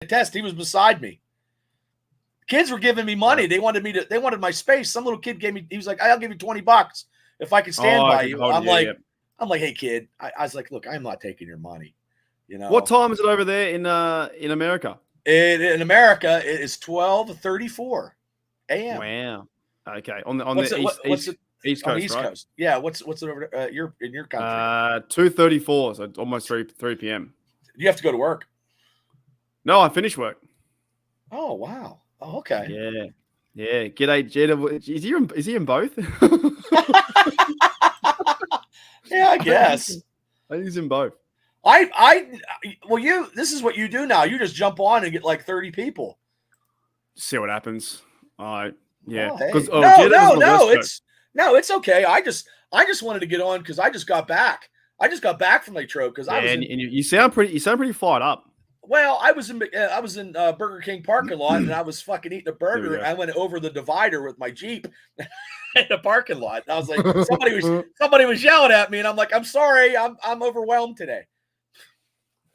test. He was beside me. Kids were giving me money. They wanted my space. Some little kid he was like, I'll give you $20 if I can stand by you. I'm like, hey kid. I was like, look, I'm not taking your money. What time is it over there in America? In America, it is 12:34 a.m. Wow. Okay. On the East Coast, right? Coast. Yeah. What's it over in your country? 2:34, so almost 3 p.m. You have to go to work. No, I finished work. Oh wow. Oh, okay. Yeah. G'day, Jed. Is he in both? Yeah, I guess. I think he's in both. This is what you do now. You just jump on and get like 30 people. See what happens. Yeah. Oh, hey. No, it's okay. I just wanted to get on because I just got back. I just got back from Latrobe because you sound pretty fired up. Well, I was in Burger King parking lot and I was fucking eating a burger. I went over the divider with my Jeep in the parking lot. And I was like, somebody was yelling at me, and I'm like, I'm sorry, I'm overwhelmed today.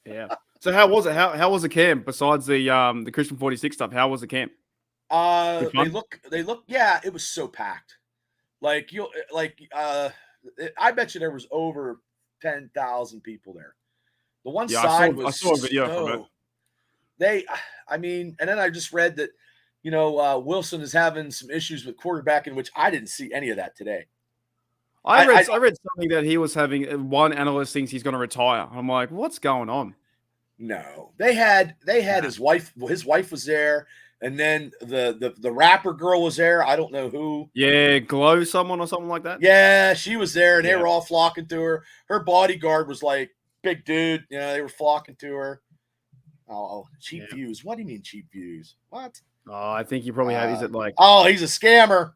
Yeah. So how was it? How was the camp besides the Christian 46 stuff? How was the camp? They look. Yeah, it was so packed. I bet you there was over 10,000 people there. The one side was. I saw a video from it. And then I just read that, Wilson is having some issues with quarterbacking, which I didn't see any of that today. I read something that he was having. One analyst thinks he's going to retire. I'm like, what's going on? No, they had his wife. His wife was there, and then the rapper girl was there. I don't know who. Yeah, Glow someone or something like that. Yeah, she was there, and they were all flocking to her. Her bodyguard was like, big dude, they were flocking to her. Oh, cheap views. What do you mean cheap views? What? Oh, I think you probably have. Is it like? Oh, he's a scammer.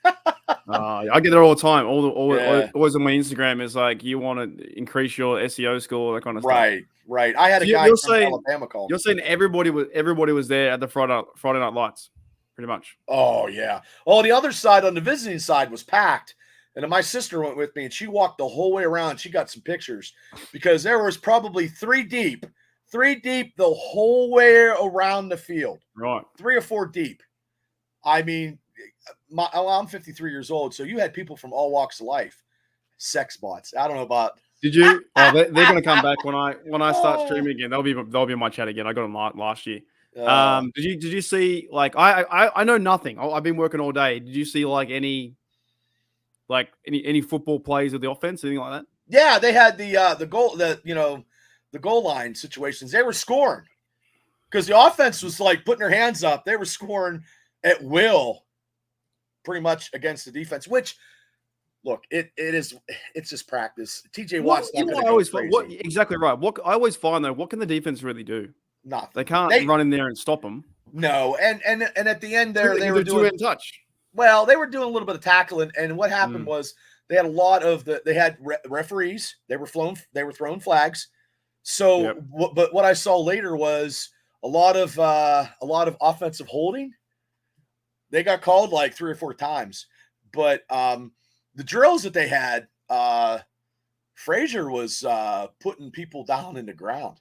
I get there all the time. Always on my Instagram is like, you want to increase your SEO score, that kind of stuff. Right. I had a guy from Alabama call. You're saying everybody was there at the Friday Night Lights, pretty much. Oh yeah. Oh, the other side on the visiting side was packed. And then my sister went with me, and she walked the whole way around. She got some pictures because there was probably three deep the whole way around the field. Right. 3 or 4 deep. I mean, I'm 53 years old, so you had people from all walks of life. Sex bots. I don't know about. Did you? Oh, they're going to come back when I start streaming again. They'll be in my chat again. I got them last year. Did you see, like, I know nothing. I've been working all day. Did you see any football plays of the offense, anything like that? Yeah, they had the goal line situations. They were scoring because the offense was like putting their hands up. They were scoring at will, pretty much against the defense. Which, look, it's just practice. TJ Watt's not going to go crazy. Exactly right. What I always find though, what can the defense really do? Nothing. They can't run in there and stop them. No, and at the end there, they were doing two-hand touch. Well, they were doing a little bit of tackling, and what happened was they had a lot of they had referees. They were throwing flags. So, but what I saw later was a lot of offensive holding. They got called like 3 or 4 times, but the drills that they had, Frazier was putting people down in the ground.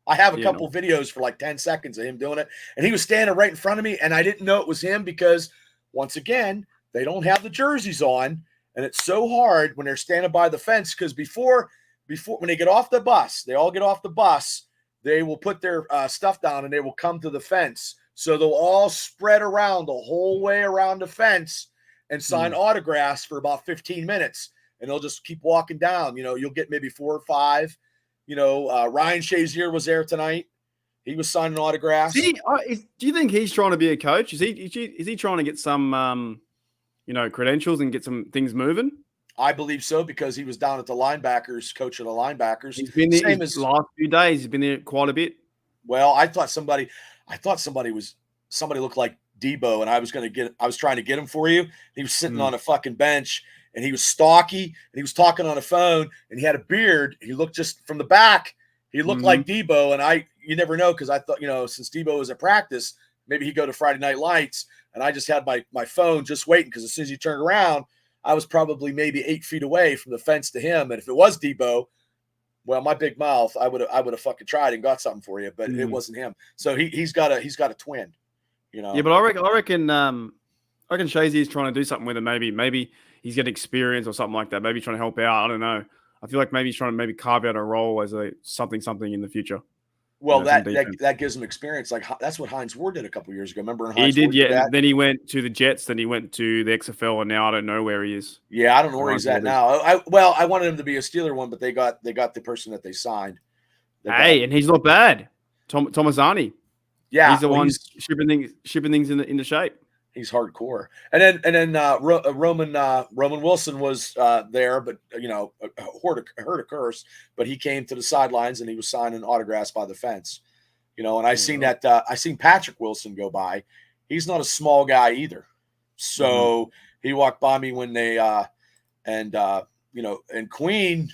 I have a couple videos for like 10 seconds of him doing it, and he was standing right in front of me, and I didn't know it was him because, once again, they don't have the jerseys on, and it's so hard when they're standing by the fence because before when they get off the bus, they all get off the bus, they will put their stuff down and they will come to the fence. So they'll all spread around the whole way around the fence and sign autographs for about 15 minutes, and they'll just keep walking down. You'll get maybe 4 or 5. Ryan Shazier was there tonight. He was signing autographs. Do you think he's trying to be a coach? Is he trying to get some, credentials and get some things moving? I believe so because he was down at the linebackers, coach of the linebackers. He's been there the last few days. He's been there quite a bit. Well, I thought somebody looked like Debo, and I was trying to get him for you. He was sitting on a fucking bench, and he was stocky, and he was talking on a phone, and he had a beard. He looked just from the back. He looked like Debo, and you never know because I thought, since Debo was at practice, maybe he'd go to Friday Night Lights, and I just had my phone just waiting because as soon as he turned around, I was probably maybe 8 feet away from the fence to him, and if it was Debo, Well, my big mouth, I would have fucking tried and got something for you, but it wasn't him. So he's got a twin, you know. Yeah, but I reckon Shazy is trying to do something with him. Maybe he's getting experience or something like that. Maybe trying to help out. I don't know. I feel like maybe he's trying to maybe carve out a role as a something in the future. Well, that gives him experience. Like that's what Hines Ward did a couple years ago. Remember? He did, yeah. And then he went to the Jets. Then he went to the XFL, and now I don't know where he is. Yeah, I don't know where he's at now. I wanted him to be a Steeler one, but they got the person that they signed. And he's not bad. Tomazani. Yeah, he's the one shipping things into shape. He's hardcore. And then Roman Wilson was there, but heard a curse. But he came to the sidelines and he was signing autographs by the fence. You know, and I seen Patrick Wilson go by. He's not a small guy either. So he walked by me when they and Queen.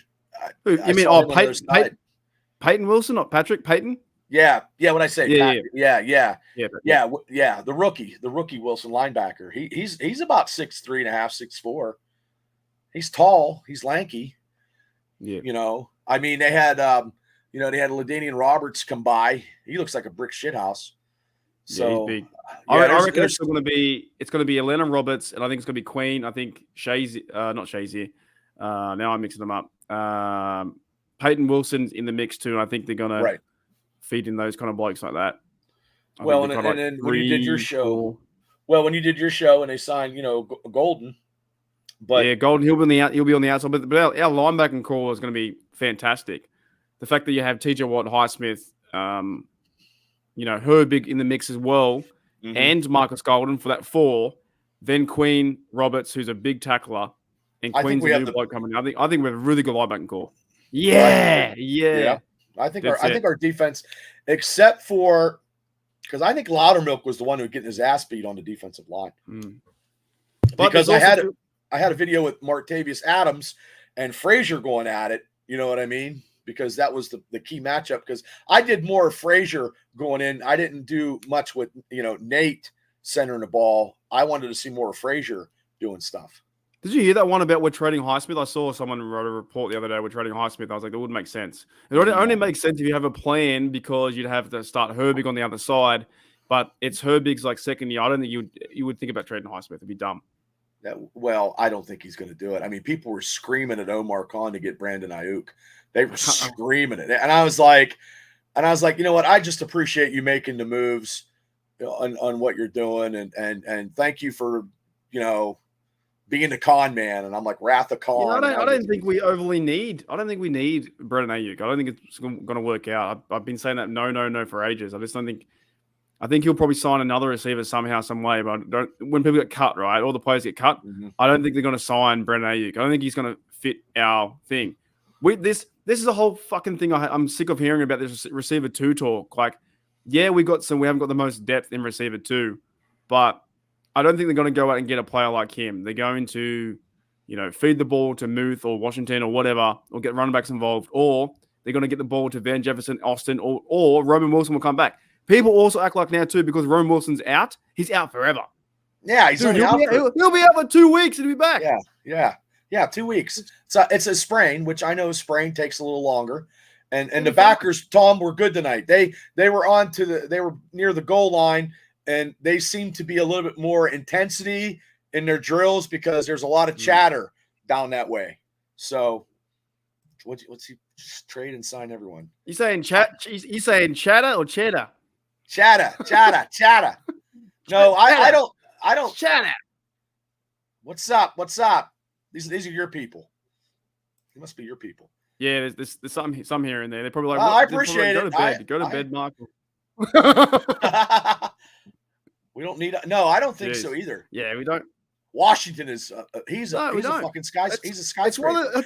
You mean Peyton Wilson, not Patrick Peyton? Yeah. When I say yeah. The rookie Wilson linebacker. He's about 6'3.5", 6'4". He's tall. He's lanky. Yeah. You know, I mean, they had LaDainian Roberts come by. He looks like a brick shithouse. So he's big. I reckon it's going to be Atlanta Roberts, and I think it's going to be Queen. I think not Shazier. Now I'm mixing them up. Peyton Wilson's in the mix too, and I think they're going to feed in those kind of blokes like that. When you did your show, and they signed, Golden. But yeah, Golden, he'll be on the outside, but our linebacking core is going to be fantastic. The fact that you have TJ Watt, Highsmith, Herbig in the mix as well, and Marcus Golden for that 4, then Queen Roberts, who's a big tackler, and Queen's a new bloke coming in. I think we have a really good linebacking core. Yeah. I think our defense, except for because I think Loudermilk was the one who was getting his ass beat on the defensive line. Because I had a video with Martavius Adams and Frazier going at it. You know what I mean? Because that was the key matchup. Because I did more of Frazier going in. I didn't do much with Nate centering the ball. I wanted to see more of Frazier doing stuff. Did you hear that one about we're trading Highsmith? I saw someone wrote a report the other day. We're trading Highsmith. I was like, that wouldn't make sense. It only makes sense if you have a plan because you'd have to start Herbig on the other side. But it's Herbig's like second year. I don't think you would think about trading Highsmith. It'd be dumb. I don't think he's going to do it. I mean, people were screaming at Omar Khan to get Brandon Ayuk. They were screaming it, and I was like, you know what? I just appreciate you making the moves on what you're doing, and thank you for being the con man. And I'm like, Wrath of Khan. I don't think we overly need. I don't think we need Brandon Ayuk. I don't think it's going to work out. I've been saying that no for ages. I just don't think. I think he'll probably sign another receiver somehow, some way. But when people get cut, right, all the players get cut. I don't think they're going to sign Brandon Ayuk. I don't think he's going to fit our thing. This is a whole fucking thing. I'm sick of hearing about this receiver 2 talk. Like, yeah, we haven't got the most depth in receiver 2, but I don't think they're going to go out and get a player like him. They're going to, feed the ball to Muth or Washington or whatever, or get running backs involved, or they're going to get the ball to Van Jefferson, Austin, or Roman Wilson will come back. People also act like now too, because Roman Wilson's out, he's out forever. Yeah, he'll be out for 2 weeks and he'll be back. Yeah, 2 weeks. So it's a sprain, which I know sprain takes a little longer. And the backers, Tom, were good tonight. They were they were near the goal line, and they seemed to be a little bit more intensity in their drills because there's a lot of chatter down that way. So what's he just trade and sign everyone? You saying chatter or cheddar? Chatter. No, I don't chatter. What's up? These are your people. They must be your people. Yeah, there's some here and there. They're probably like, I appreciate it. Go to bed, Michael. We don't need. No, I don't think so either. Yeah, we don't. Washington is. He's a fucking he's a skyscraper. I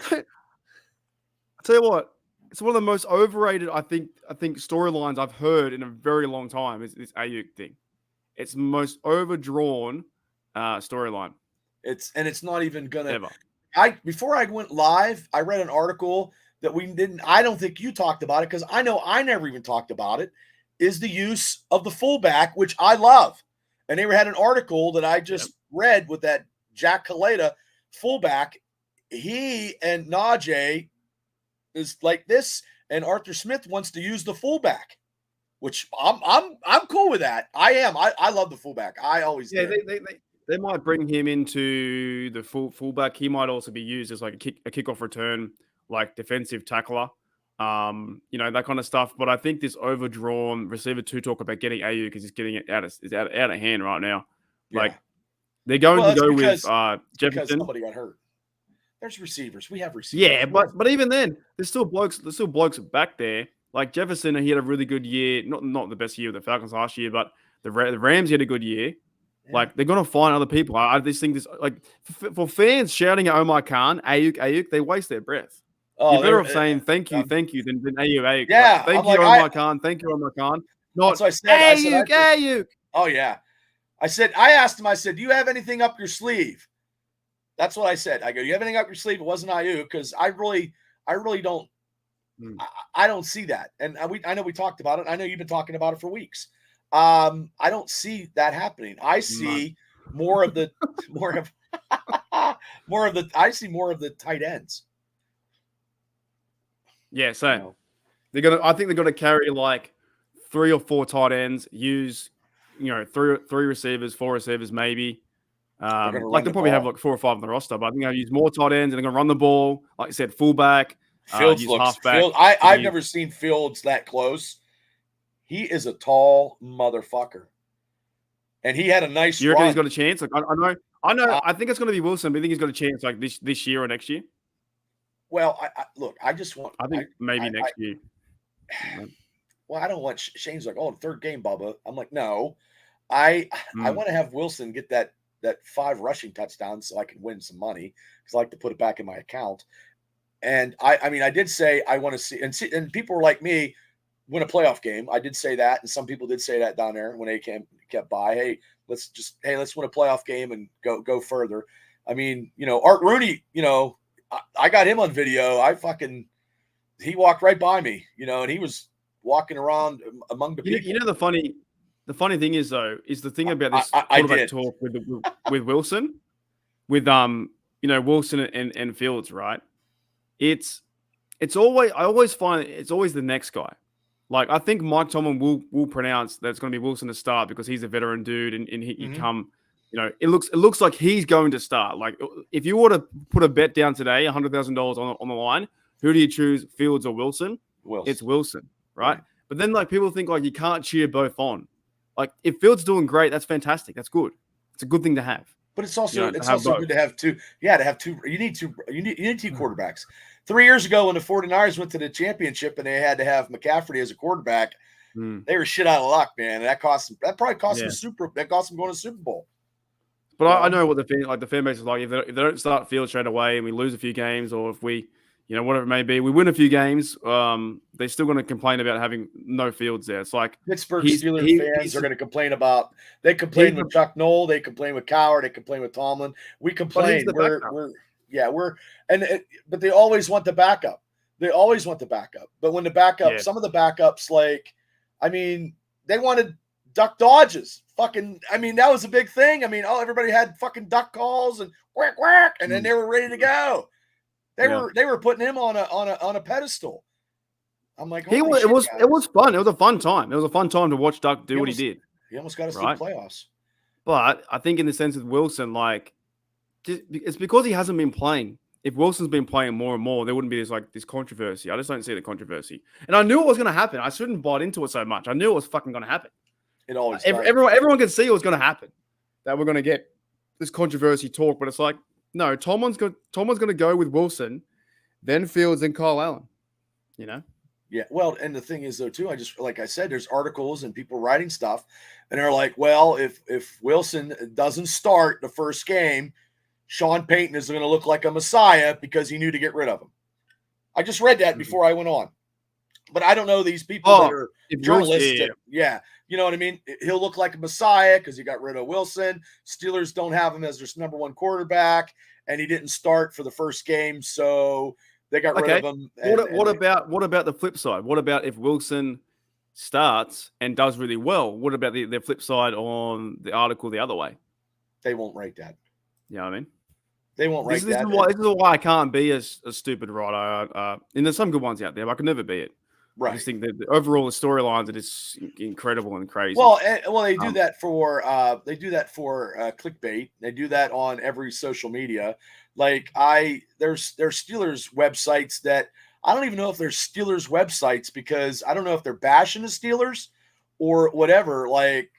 tell you what, it's one of the most overrated. I think storylines I've heard in a very long time is this Ayuk thing. It's the most overdrawn storyline. It's not even gonna. Ever. Before I went live, I read an article that we didn't. I don't think you talked about it because I know I never even talked about it. Is the use of the fullback, which I love, and they had an article that I just read with that Jack Kaleta fullback. He and Najee is like this, and Arthur Smith wants to use the fullback, which I'm cool with that. I am. I love the fullback. I always Yeah, did. they might bring him into the fullback. He might also be used as like a kickoff return, like defensive tackler, that kind of stuff. But I think this overdrawn receiver two talk about getting AU because he's getting it out of hand right now. Like they're going to go with because Jefferson. somebody got hurt. There's receivers. We have receivers. Yeah, but even then, there's still blokes back there. Like Jefferson, he had a really good year. Not the best year with the Falcons last year, but the Rams had a good year. Yeah. Like they're gonna find other people. I just think this, like, for fans shouting at Omar Khan, Ayuk, they waste their breath. You're better off saying thank you than Ayuk. Yeah, like, thank you, Omar Khan. Thank you, Omar Khan. Not that's what I said. Ayuk. Oh yeah, I asked him. I said, "Do you have anything up your sleeve?" That's what I said. I go, "You have anything up your sleeve?" It wasn't Ayuk because I really don't. I don't see that, and I know we talked about it. I know you've been talking about it for weeks. I don't see that happening. I see more of the I see more of the tight ends. Yeah, so I think they're gonna carry like 3 or 4 tight ends. Use three receivers, 4 receivers, maybe. Like they'll probably have like 4 or 5 on the roster, but I think they'll use more tight ends and they're gonna run the ball. Like I said, fullback. Fields use looks. halfback. I've never seen Fields that close. He is a tall motherfucker, and he had a nice. You reckon he's got a chance? Like I know. I think it's going to be Wilson, but I think he's got a chance like this year or next year. Well, look. I just want. I think maybe next year. Well, I don't want Shane's like, oh, third game, Bubba. I'm like, no. I want to have Wilson get that 5 rushing touchdowns so I can win some money because I like to put it back in my account. And I did say I want to see, and people were like me, win a playoff game. I did say that, and some people did say that down there when they kept by. Hey, let's win a playoff game and go further. I mean, Art Rooney, I got him on video. He walked right by me, and he was walking around among the people. The funny thing is though, is the thing about this quarterback talk with Wilson, with Wilson and Fields, right? It's always, I always find it's always the next guy. Like I think Mike Tomlin will pronounce that it's going to be Wilson to start because he's a veteran dude and he come, it looks like he's going to start. Like if you were to put a bet down today, $100,000 on the line, who do you choose, Fields or Wilson? It's Wilson, right? But then like people think like you can't cheer both on. Like if Fields doing great, that's fantastic. That's good. It's a good thing to have. But it's also good to have two. Yeah, to have two. You need two quarterbacks. 3 years ago, when the 49ers went to the championship and they had to have McCaffrey as a quarterback, they were shit out of luck, man. That probably cost them that cost them going to the Super Bowl. But I know what the fan base is like. If they don't start Fields straight away and we lose a few games, or if we, whatever it may be, we win a few games, they're still going to complain about having no Fields there. It's like Pittsburgh Steelers fans are going to complain about. They complain with Chuck Noll, they complain with Cowher, they complain with Tomlin. We complain. But they always want the backup. But when the backup, some of the backups, they wanted duck dodges. That was a big thing. Everybody had fucking duck calls and quack quack, and then they were ready to go. They were putting him on a pedestal. I'm like, it was fun. It was a fun time. It was a fun time to watch Duck do what he did. He almost got us to the playoffs. But I think in the sense of Wilson, it's because he hasn't been playing. If Wilson's been playing more and more, there wouldn't be this controversy. I just don't see the controversy. And I knew it was going to happen. I shouldn't bite into it so much. I knew it was fucking going to happen. It always everyone could see it was going to happen. That we're going to get this controversy talk. But it's like, no, Tomlin's going to go with Wilson, then Fields, and Kyle Allen. Yeah, well, and the thing is, though, too, like I said, there's articles and people writing stuff, and they're like, well, if Wilson doesn't start the first game, Sean Payton is going to look like a messiah because he knew to get rid of him. I just read that before I went on. But I don't know these people that are journalists. Yeah, you know what I mean? He'll look like a messiah because he got rid of Wilson. Steelers don't have him as their number 1 quarterback, and he didn't start for the first game, so they got rid of him. What about the flip side? What about if Wilson starts and does really well? What about the flip side on the article the other way? They won't rate that. You know what I mean? They won't write This that. is why I can't be a stupid writer. And there's some good ones out there, but I could never be it. Right. I just think that overall the storylines are just incredible and crazy. Well, they do that for clickbait. They do that on every social media. Like there's Steelers websites that I don't even know if they're Steelers websites because I don't know if they're bashing the Steelers or whatever. Like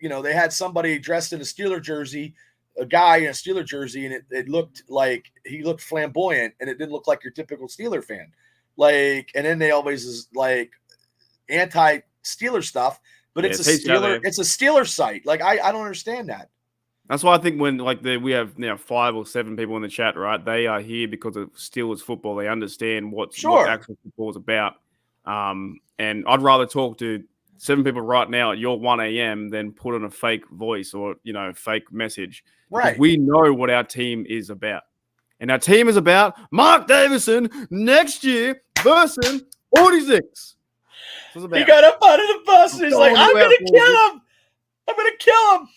they had somebody dressed in a Steeler jersey, a guy in a Steeler jersey, and it looked like he looked flamboyant, and it didn't look like your typical Steeler fan. Like, and then they always is like anti-Steeler stuff, but it's a Steeler site. Like, I don't understand that. That's why I think when we have now 5 or 7 people in the chat, right? They are here because of Steelers football. They understand what actual football is about. And I'd rather talk to 7 people right now at your 1 a.m. than put on a fake voice or fake message. Right. We know what our team is about. And our team is about Mark Davison next year versus 46. He got up out of the bus and he's like, I'm going to kill him. I'm going to kill him.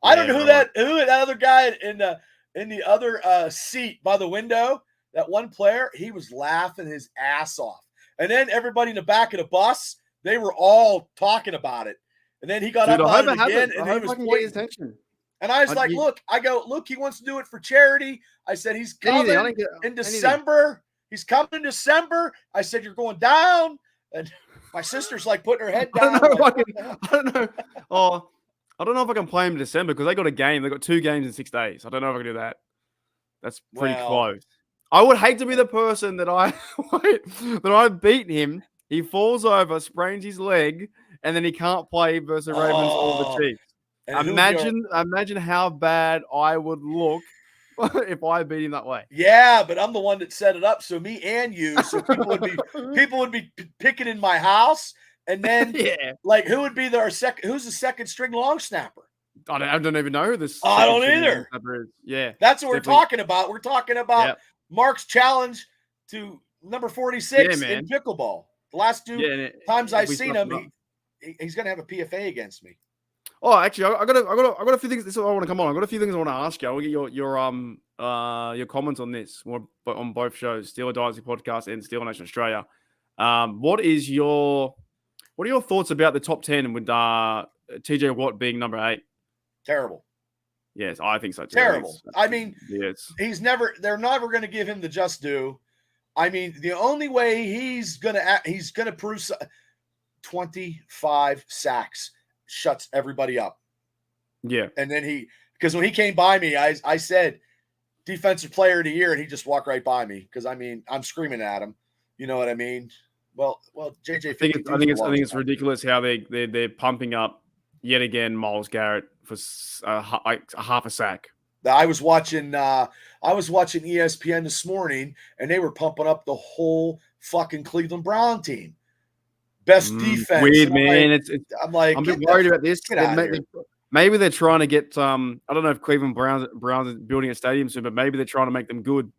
I don't know who that other guy in the other seat by the window, that one player, he was laughing his ass off. And then everybody in the back of the bus, they were all talking about it. And then he got up out of it again and he was pointing. Attention. And I was like, look, he wants to do it for charity. I said, he's coming in December. He's coming in December. I said, you're going down. And my sister's like putting her head down. I don't know. Oh, I don't know if I can play him in December because they got a game. They got 2 games in 6 days. I don't know if I can do that. That's pretty close. I would hate to be the person that I beat him. He falls over, sprains his leg, and then he can't play versus the Ravens or the Chiefs. Imagine how bad I would look if I beat him that way. Yeah, but I'm the one that set it up. So me and you, so people would be picking in my house, and then who would be who's the second string long snapper? I don't even know who this. I don't either. Is. Yeah, that's what we're talking about. We're talking about Mark's challenge to number 46 in pickleball. The last 2 times I've seen him, he's going to have a PFA against me. Oh, actually, I got a few things. This is what I want to come on. I got a few things I want to ask you. I want to get your comments on this on both shows, Steeler Dynasty Podcast and Steeler Nation Australia. What are your thoughts about the top 10 with TJ Watt being number 8? Terrible. Yes, I think so too. Terrible. I mean, they're never going to give him the just due. I mean, the only way he's gonna prove 25 sacks shuts everybody up. Yeah. And then because when he came by me, I said defensive player of the year, and he just walked right by me because I'm screaming at him. You know what I mean? Well, JJ. I think it's ridiculous how they're pumping up yet again Myles Garrett for half a sack. I was watching ESPN this morning, and they were pumping up the whole fucking Cleveland Brown team. Best defense. Weird, man. I'm a bit worried about this. Maybe they're trying to get I don't know if Cleveland Browns are building a stadium soon, but maybe they're trying to make them good.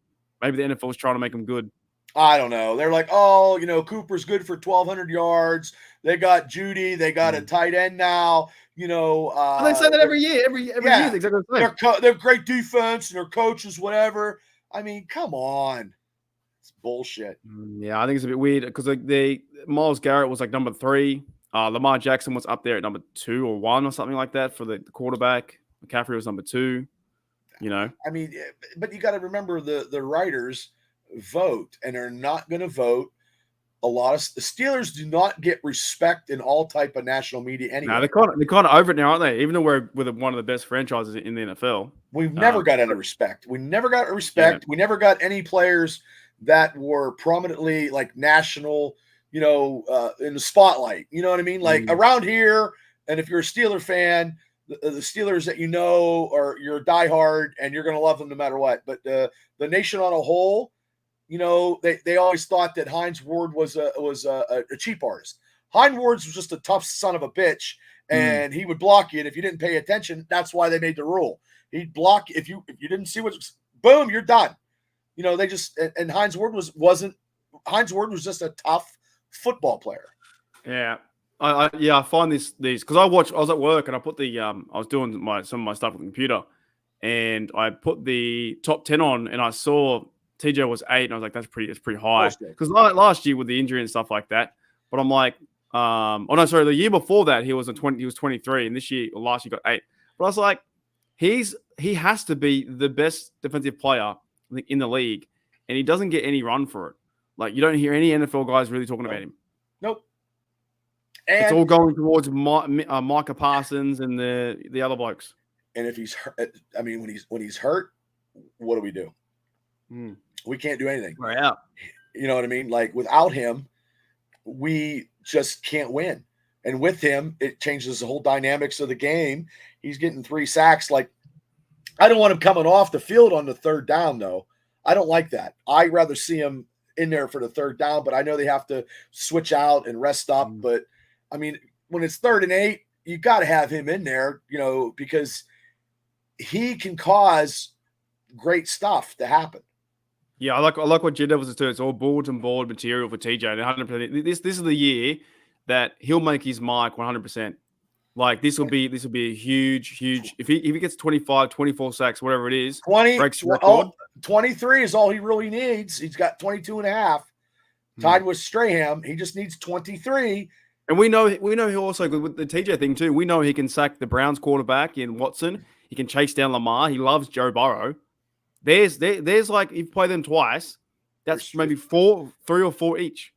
Maybe the NFL is trying to make them good. I don't know. They're like, Cooper's good for 1,200 yards. They got Judy. They got a tight end now. They say that every year. Every year, exactly the same. They're great defense and their coaches, whatever. I mean, come on. It's bullshit. Yeah, I think it's a bit weird because Myles Garrett was like number 3. Lamar Jackson was up there at number 2 or 1 or something like that for the quarterback. McCaffrey was number 2. I mean, but you got to remember the writers vote, and they're not going to vote. A lot of the Steelers do not get respect in all type of national media anyway. No, they're kind of over it now, aren't they? Even though we're with one of the best franchises in the NFL. We've never got any respect. We never got respect. Yeah. We never got any players that were prominently like national, in the spotlight. You know what I mean? Like around here, and if you're a Steeler fan, the Steelers that or you're a diehard and you're going to love them no matter what. But the nation on a whole, they always thought that Hines Ward was a cheap artist. Hines Ward was just a tough son of a bitch, and he would block you. And if you didn't pay attention, that's why they made the rule. He'd block if you didn't see boom, you're done. They just and Hines Ward was just a tough football player. Yeah. I find these because I was at work and I put I was doing some of my stuff with the computer, and I put the top 10 on, and I saw TJ was 8, and I was like, that's pretty high. Because last year with the injury and stuff like that. But I'm like, the year before that he was 23, and last year got 8. But I was like, he has to be the best defensive player in the league, and he doesn't get any run for it. Like, you don't hear any NFL guys really talking about him. Nope. And it's all going towards Micah Parsons and the other blokes. And if he's hurt, I mean, when he's hurt, what do we do? We can't do anything. Right out. You know what I mean? Like, without him, we just can't win. And with him, it changes the whole dynamics of the game. He's getting 3 sacks. Like, I don't want him coming off the field on the third down, though. I don't like that. I'd rather see him in there for the third down, but I know they have to switch out and rest up. But, I mean, when it's 3rd and 8, you got to have him in there, because he can cause great stuff to happen. Yeah, I like what Jed was doing. It's all bulletin board material for TJ. And 100%. This is the year that he'll make his mark 100%. Like, this will be a huge. If he gets 25, 24 sacks, whatever it is, 23 is all he really needs. He's got 22 and a half, tied with Strahan. He just needs 23. And we know he also, with the TJ thing too, we know he can sack the Browns quarterback in Watson. He can chase down Lamar. He loves Joe Burrow. There's like, if you play them twice, that's maybe 3 or 4 each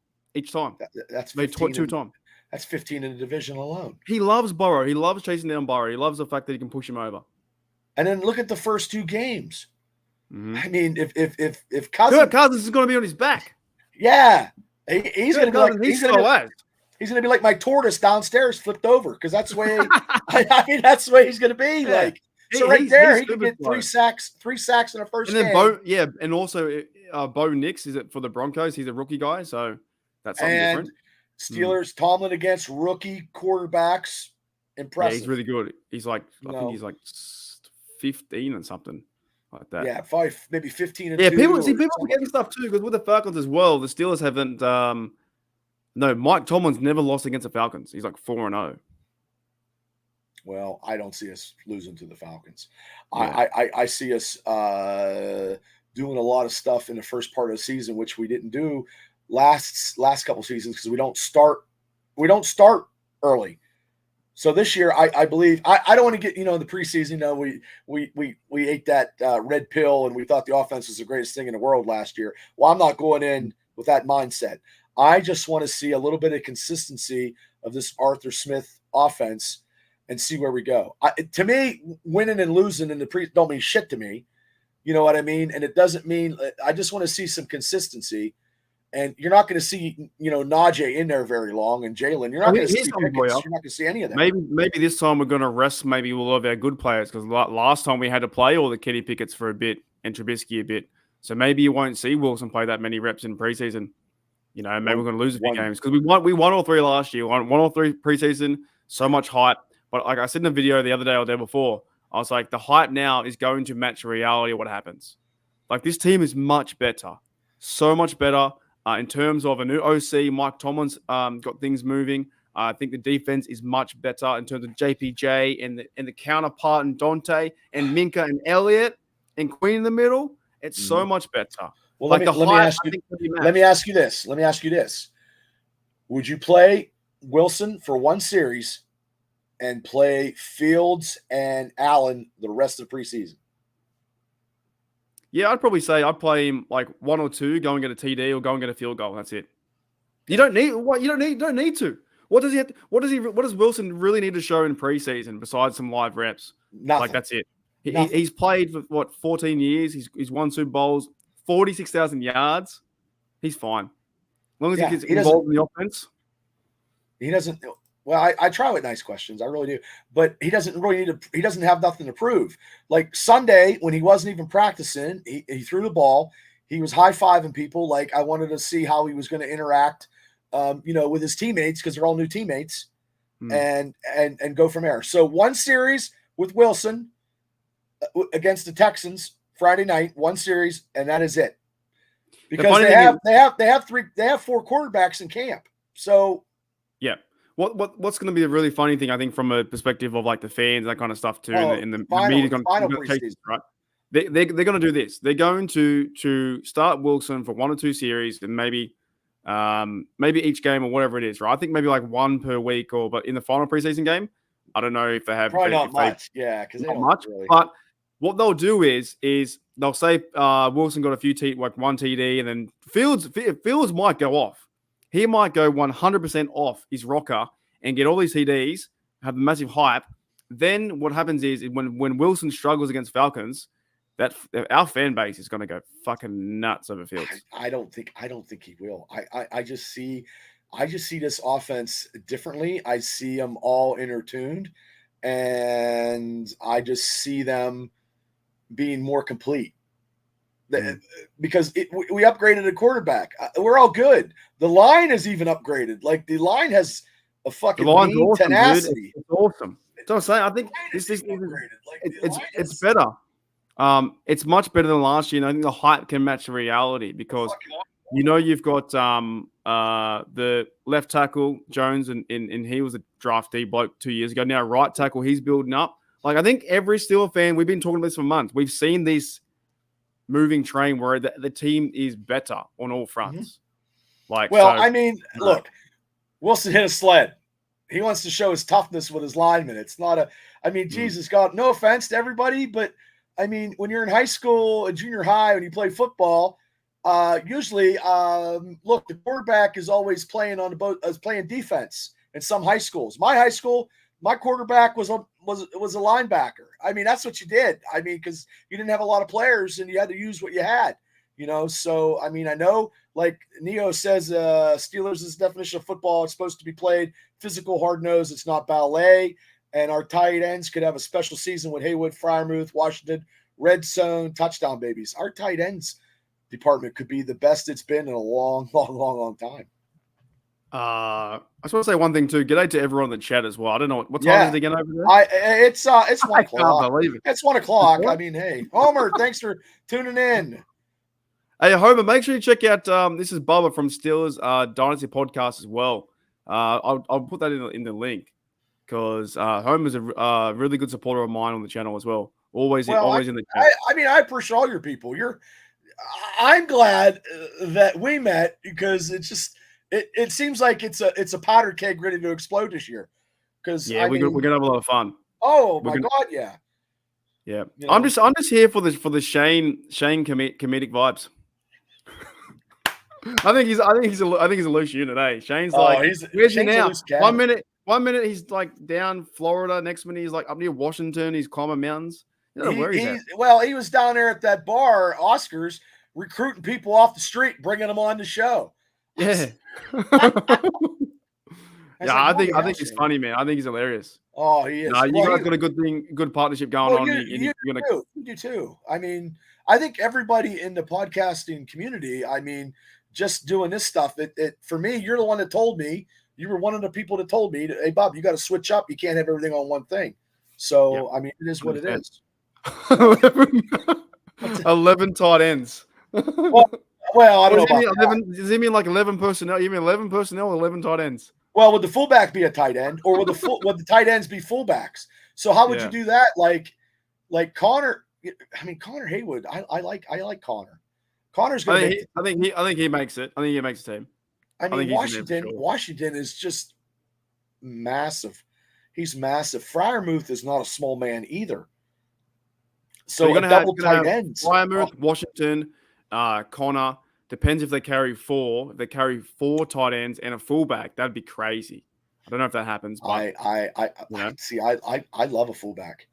time. That's maybe 2 times. That's 15 in the division alone. He loves Burrow. He loves chasing down Burrow. He loves the fact that he can push him over. And then look at the first 2 games. I mean, if Cousins is going to be on his back, yeah, he's going to be like he's going to be like my tortoise downstairs flipped over, because that's the way. That's the way he's going to be. Yeah. Like, so he can get 3 sacks in a first game. And then and also Bo Nix, is it for the Broncos? He's a rookie guy, so that's something different. Steelers, Tomlin against rookie quarterbacks. Impressive. Yeah, he's really good. He's like, I think he's like 15 and something like that. Yeah, 5, maybe 15 and 2. People forgetting stuff too, because with the Falcons as well, the Steelers haven't. No, Mike Tomlin's never lost against the Falcons. He's like 4-0. Well, I don't see us losing to the Falcons. Yeah. I see us doing a lot of stuff in the first part of the season, which we didn't do last couple seasons, because we don't start early. So this year, I believe I don't want to get in the preseason. We ate that red pill and we thought the offense was the greatest thing in the world last year. Well, I'm not going in with that mindset. I just want to see a little bit of consistency of this Arthur Smith offense and see where we go. To me, winning and losing in the don't mean shit to me. You know what I mean? And it doesn't mean – I just want to see some consistency. And you're not going to see, Najee in there very long, and Jalen. You're not going to see Pickens. You're not going to see any of that. Maybe this time we're going to rest maybe a lot of our good players, because last time we had to play all the Kenny Pickett's for a bit and Trubisky a bit. So maybe you won't see Wilson play that many reps in preseason. Maybe we're going to lose a few games, because we won all 3 last year. Won all 3 preseason. So much hype. But like I said in the video the other day or the day before, I was like, the hype now is going to match the reality of what happens. Like, this team is much better. So much better. In terms of a new OC, Mike Tomlin's got things moving. I think the defense is much better in terms of JPJ and the counterpart and Dante and Minka and Elliott and Queen in the middle. It's so much better. Well, let me ask you this. Would you play Wilson for 1 series and play Fields and Allen the rest of the preseason? Yeah, I'd probably say I'd play him like 1 or 2, go and get a TD or go and get a field goal. That's it. You don't need to. What does Wilson really need to show in preseason besides some live reps? Nothing. Like, that's it. He's played for 14 years. He's won Super Bowls, 46,000 yards. He's fine. As long as he gets involved in the offense. He doesn't. Well, I try with nice questions. I really do. But he doesn't really he doesn't have nothing to prove. Like Sunday, when he wasn't even practicing, he threw the ball. He was high-fiving people. Like, I wanted to see how he was going to interact, with his teammates, because they're all new teammates, and go from there. So 1 series with Wilson against the Texans Friday night, 1 series, and that is it. Because they have 4 quarterbacks in camp. So yeah. what's going to be a really funny thing, I think, from a perspective of like the fans, that kind of stuff too, in the media, final preseason, right? They're going to do this. They're going to start Wilson for 1 or 2 series, and maybe each game or whatever it is, right? I think maybe like 1 per week, but in the final preseason game, I don't know if they have probably not much, because not much. Really. But what they'll do is they'll say Wilson got a few like 1 TD, and then Fields might go off. He might go 100% off his rocker and get all these TDs, have a massive hype. Then what happens is when Wilson struggles against Falcons, that our fan base is going to go fucking nuts over Fields. I don't think he will. I just see this offense differently. I see them all intertuned, and I just see them being more complete. Because we upgraded a quarterback. We're all good. The line is even upgraded. Like the line has a fucking awesome, tenacity. It's awesome. That's what I'm saying. I think it's better. It's much better than last year. And I think the hype can match the reality because you've got the left tackle Jones, and he was a draftee bloke 2 years ago. Now right tackle, he's building up. Like I think every Steelers fan, we've been talking about this for months. We've seen this moving train where the team is better on all fronts. Mm-hmm. Look, Wilson hit a sled. He wants to show his toughness with his linemen. It's not Jesus God, no offense to everybody, but I mean, when you're in high school and junior high, when you play football, usually, the quarterback is always playing playing defense in some high schools. My high school, my quarterback was a linebacker. I mean, that's what you did. I mean, because you didn't have a lot of players and you had to use what you had, So, I mean, I know, like Neo says, Steelers' definition of football, it's supposed to be played physical, hard-nosed. It's not ballet. And our tight ends could have a special season with Haywood, Freiermuth, Washington, red zone, touchdown babies. Our tight ends department could be the best it's been in a long, long, long, long time. I just want to say one thing too. G'day to everyone in the chat as well. I don't know what time is it again over there. It's 1 o'clock. I can't believe it. It's 1 o'clock. I mean, hey, Homer, thanks for tuning in. Hey, Homer, make sure you check out. This is Bubba from Steelers Dynasty Podcast as well. I'll put that in the link because Homer's a really good supporter of mine on the channel as well. Always in the chat. I appreciate all your people. I'm glad that we met because it's just. It seems like it's a powder keg ready to explode this year. Because we're gonna have a lot of fun. Oh my God, yeah. Yeah, I'm just here for the Shane comedic vibes. I think he's a loose unit. Eh? Shane's where's he now? 1 minute he's like down Florida. Next minute he's like up near Washington. He's climbing mountains. Where he's at. Well, he was down there at that bar, Oscars, recruiting people off the street, bringing them on the show. Yeah. I think he's funny, man. I think he's hilarious. Oh, he is. You guys got a good partnership going on. You do too. I mean, I think everybody in the podcasting community, I mean, just doing this stuff, it for me, you're the one that told me, you were one of the people that told me, hey, Bob, you got to switch up. You can't have everything on one thing. So, I mean, it is what it is. 11 tight ends. Well, I don't know about 11, does he mean like 11 personnel? You mean 11 personnel or 11 tight ends? Well, would the fullback be a tight end, or would the tight ends be fullbacks? So how would you do that? Like Connor. I mean, Connor Haywood. I like Connor. Connor's going to. I think he makes it. I think he makes the team. I mean, Washington is just massive. He's massive. Freiermuth is not a small man either. So you're going to have tight ends. Freiermuth, Washington. Connor, depends if they carry 4. If they carry 4 tight ends and a fullback, that'd be crazy. I don't know if that happens. But, I love a fullback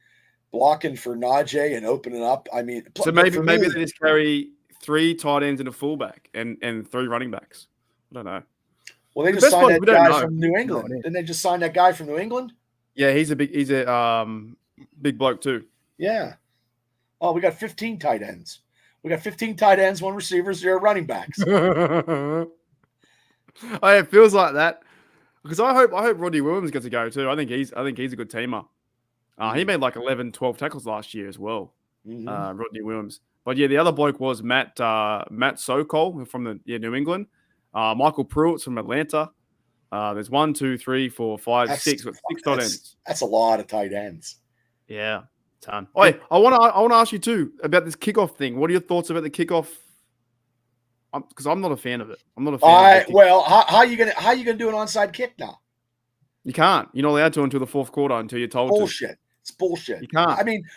blocking for Najee and opening up. I mean, so maybe they just carry 3 tight ends and a fullback and 3 running backs. I don't know. Well, they just signed that guy from New England. Didn't they just sign that guy from New England? Yeah, he's a big bloke too. Yeah. Oh, we got 15 tight ends. We got 15 tight ends, 1 receivers, 0 running backs. It feels like that because I hope Rodney Williams gets to go too. I think he's a good teamer. He made like 11, 12 tackles last year as well. Mm-hmm. Rodney Williams. But yeah, the other bloke was Matt Sokol from New England. Michael Pruitt's from Atlanta. There's 1, 2, 3, 4, 5, That's 6. Got 6 tight ends. That's a lot of tight ends. Yeah, ton. Oh, wait, I want to ask you too about this kickoff thing. What are your thoughts about the kickoff? Because I'm not a fan of it. I'm not a fan. Of well, how you gonna do an onside kick now? You can't. You're not allowed to until the fourth quarter until you're told bullshit. to. It's bullshit. You can't. I mean,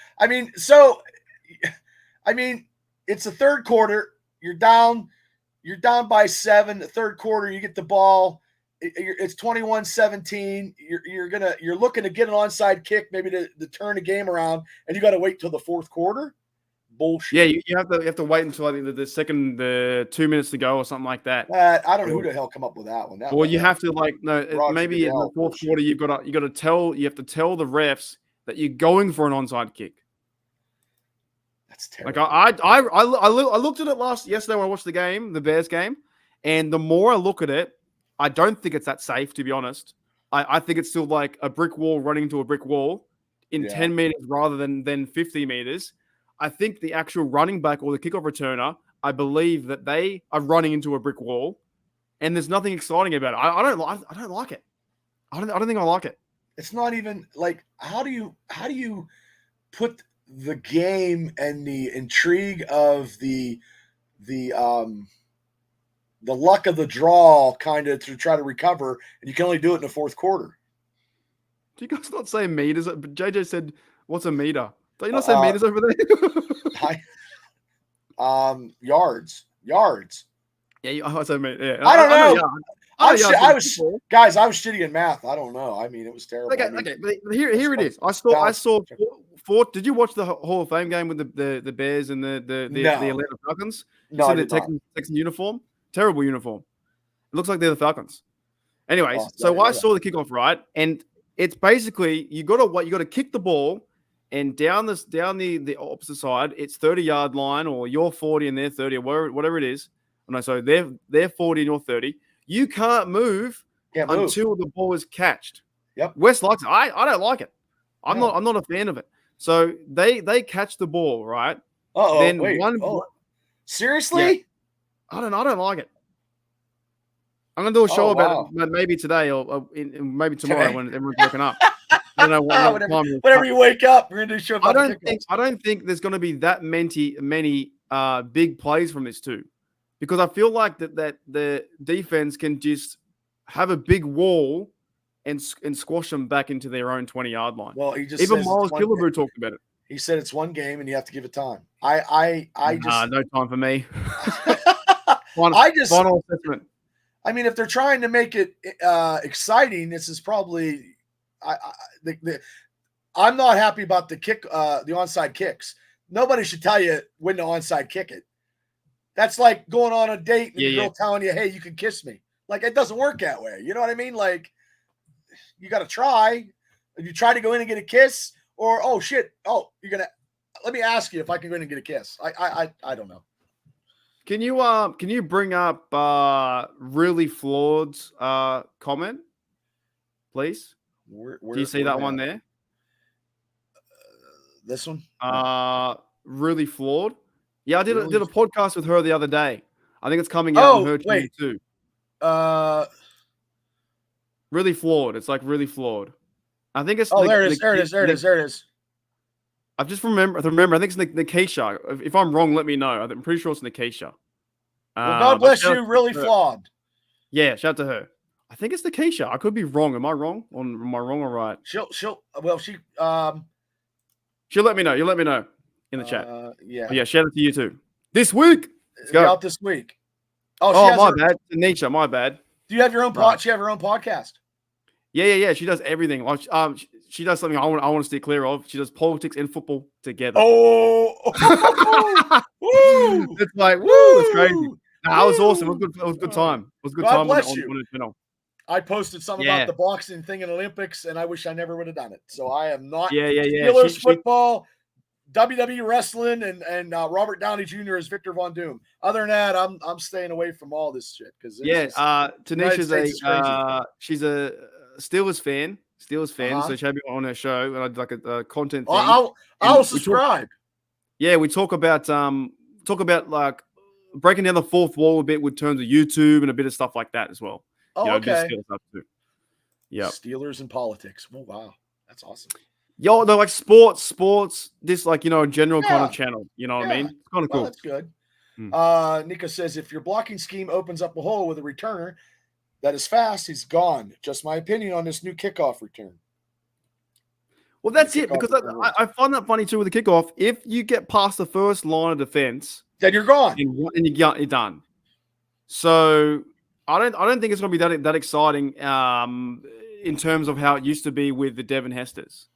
it's the third quarter. You're down by 7. The third quarter, you get the ball. It's 21-17. You're looking to get an onside kick, maybe to turn the game around, and you got to wait till the fourth quarter. Bullshit. Yeah, you have to wait until I think the 2 minutes to go or something like that. I don't know who the hell come up with that one. Or you have to maybe in the fourth quarter you have to tell the refs that you're going for an onside kick. That's terrible. Like I looked at it yesterday when I watched the Bears game, and the more I look at it, I don't think it's that safe, to be honest. I think it's still like a brick wall running into a brick wall in 10 meters rather than 50 meters. I think the actual running back or the kickoff returner, I believe that they are running into a brick wall, and there's nothing exciting about it. I don't like it. I don't think I like it. It's not even like how do you put the game and the intrigue of the luck of the draw kind of to try to recover, and you can only do it in the fourth quarter. Do you guys not say meters? But JJ said, "What's a meter?" Do you not say meters over there? Yards. Yeah, I say meters. Yeah. I don't know. I was shitty in math. I don't know. I mean, it was terrible. Okay, but here it is. I saw. Did you watch the Hall of Fame game with the Bears and the Atlanta Falcons? No, the Texan uniform. Terrible uniform. It looks like they're the Falcons. Anyways, I saw the kickoff, right, and it's basically you got to kick the ball. And down the opposite side, it's 30-yard line, or you're 40 and they're 30, or whatever it is. No, so they're 40 and you're 30. You can't move until the ball is catched. Yep. Wes likes it. I don't like it. I'm not a fan of it. So they catch the ball, right? Seriously? Yeah. I don't like it. I'm gonna do a show about it maybe today or maybe tomorrow when everyone's woken up. I don't know whenever you wake up, we're gonna do a show about I don't think there's gonna be that many big plays from this too, because I feel like that the defense can just have a big wall and squash them back into their own 20-yard line. Well, even Miles Killebrew talked about it. He said it's one game and you have to give it time. No time for me. Final assessment. I mean, if they're trying to make it exciting, this is probably. I'm not happy about the onside kicks. Nobody should tell you when to onside kick it. That's like going on a date and the girl telling you, "Hey, you can kiss me." Like, it doesn't work that way. You know what I mean? Like, you got to try. If you try to go in and get a kiss, or let me ask you if I can go in and get a kiss. I don't know. Can you bring up really flawed comment, please? Do you see that one there? This one? Really flawed. Yeah, I did a podcast with her the other day. I think it's coming out on her channel too. Really flawed. It's like really flawed. I think it's. There it is. I've just remember. I think it's Nikesha. If I'm wrong, let me know. I'm pretty sure it's Nikesha. Well, God bless you. Really flawed. Yeah, shout out to her. I think it's Nikesha. I could be wrong. Am I wrong? Am I wrong or right? She'll let me know. You'll let me know in the chat. Yeah. Yeah. Shout out to you too. This week. Let's go. Out this week. My bad. Tanisha, my bad. Do you have your own She have her own podcast? Yeah. She does everything. Like, she does something I want to steer clear of. She does politics and football together. Oh, woo! It's like woo! It's crazy. Nah, it was awesome. It was a good time. It was a good time on the channel. I posted something about the boxing thing in Olympics, and I wish I never would have done it. So I am not. Steelers football, WWE wrestling, and Robert Downey Jr. as Victor Von Doom. Other than that, I'm staying away from all this shit because Tanisha's she's a Steelers fan. So she had me on her show, and I did like a content thing. I'll subscribe. We talk about like breaking down the fourth wall a bit with terms of YouTube and a bit of stuff like that as well. Oh, okay. Steelers stuff too. Yeah. Steelers and politics. Oh, wow. That's awesome. Yo, they're like sports, this like, a general kind of Yeah. channel. You know what I Yeah. mean? It's kind of Well, cool. that's good. Hmm. Nico says, if your blocking scheme opens up a hole with a returner that is fast, he's gone. Just my opinion on this new kickoff return. Well, that's it, because I find that funny too with the kickoff. If you get past the first line of defense, then you're gone. And you're done. So I don't think it's going to be that exciting in terms of how it used to be with the Devin Hesters.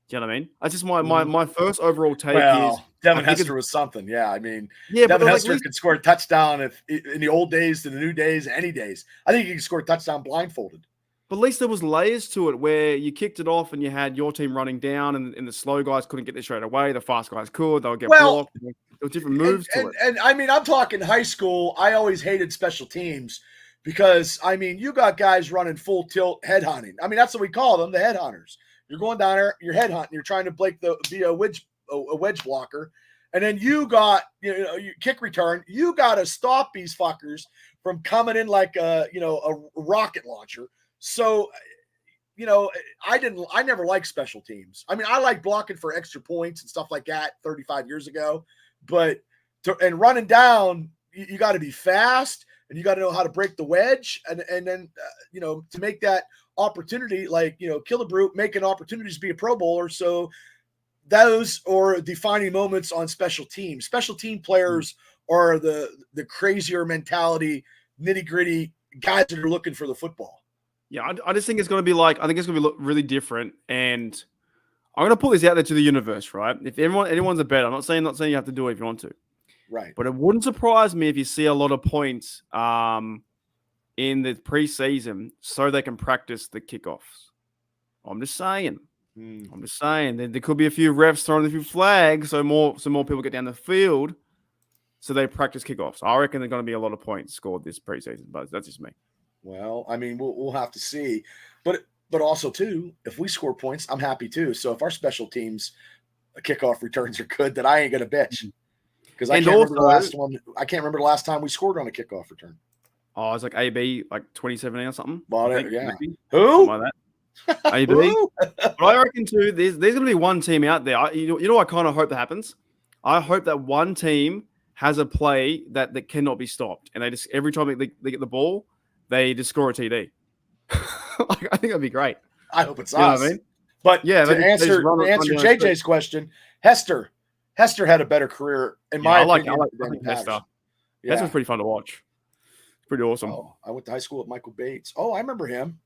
Do you know what I mean? That's just my first overall take is Devin Hester was something. Yeah, I mean, yeah, Devin Hester could score a touchdown if in the old days to the new days, any days. I think he could score a touchdown blindfolded. But at least there was layers to it where you kicked it off and you had your team running down and the slow guys couldn't get there straight away. The fast guys could. They would get blocked. There were different moves to it. And I mean, I'm talking high school. I always hated special teams because, I mean, you got guys running full tilt head hunting. I mean, that's what we call them, the head hunters. You're going down there, you're head hunting, you're trying to be a wedge blocker. And then you got, you kick return. You got to stop these fuckers from coming in like a rocket launcher. So, I never liked special teams. I mean, I like blocking for extra points and stuff like that 35 years ago, but running down, you got to be fast and you got to know how to break the wedge. And then, to make that opportunity, like, Killebrew making opportunities to be a Pro Bowler. So those are defining moments on special teams. Special team players are the crazier mentality, nitty gritty guys that are looking for the football. Yeah, I just think it's going to be I think it's going to be really different. And I'm going to put this out there to the universe, right? If anyone's a bet, I'm not saying you have to do it if you want to. Right. But it wouldn't surprise me if you see a lot of points in the preseason so they can practice the kickoffs. I'm just saying. There could be a few refs throwing a few flags so more people get down the field so they practice kickoffs. I reckon there's going to be a lot of points scored this preseason, but that's just me. Well, I mean, we'll have to see, but also too, if we score points, I'm happy too. So if our special teams kickoff returns are good, then I ain't gonna bitch because I can't remember the last one. I can't remember the last time we scored on a kickoff return. Oh, it was like AB, like 2017 or something. Yeah. Maybe. Who? Something like that. AB. But I reckon too. There's gonna be one team out there. I kind of hope that happens. I hope that one team has a play that cannot be stopped, and they just every time they get the ball, they just score a TD. I think that'd be great. I hope it's us. Know what I mean? But yeah, to answer JJ's question, Hester had a better career in my opinion. I think Hester. Yeah. Hester's pretty fun to watch. It's pretty awesome. Oh, I went to high school with Michael Bates. Oh, I remember him.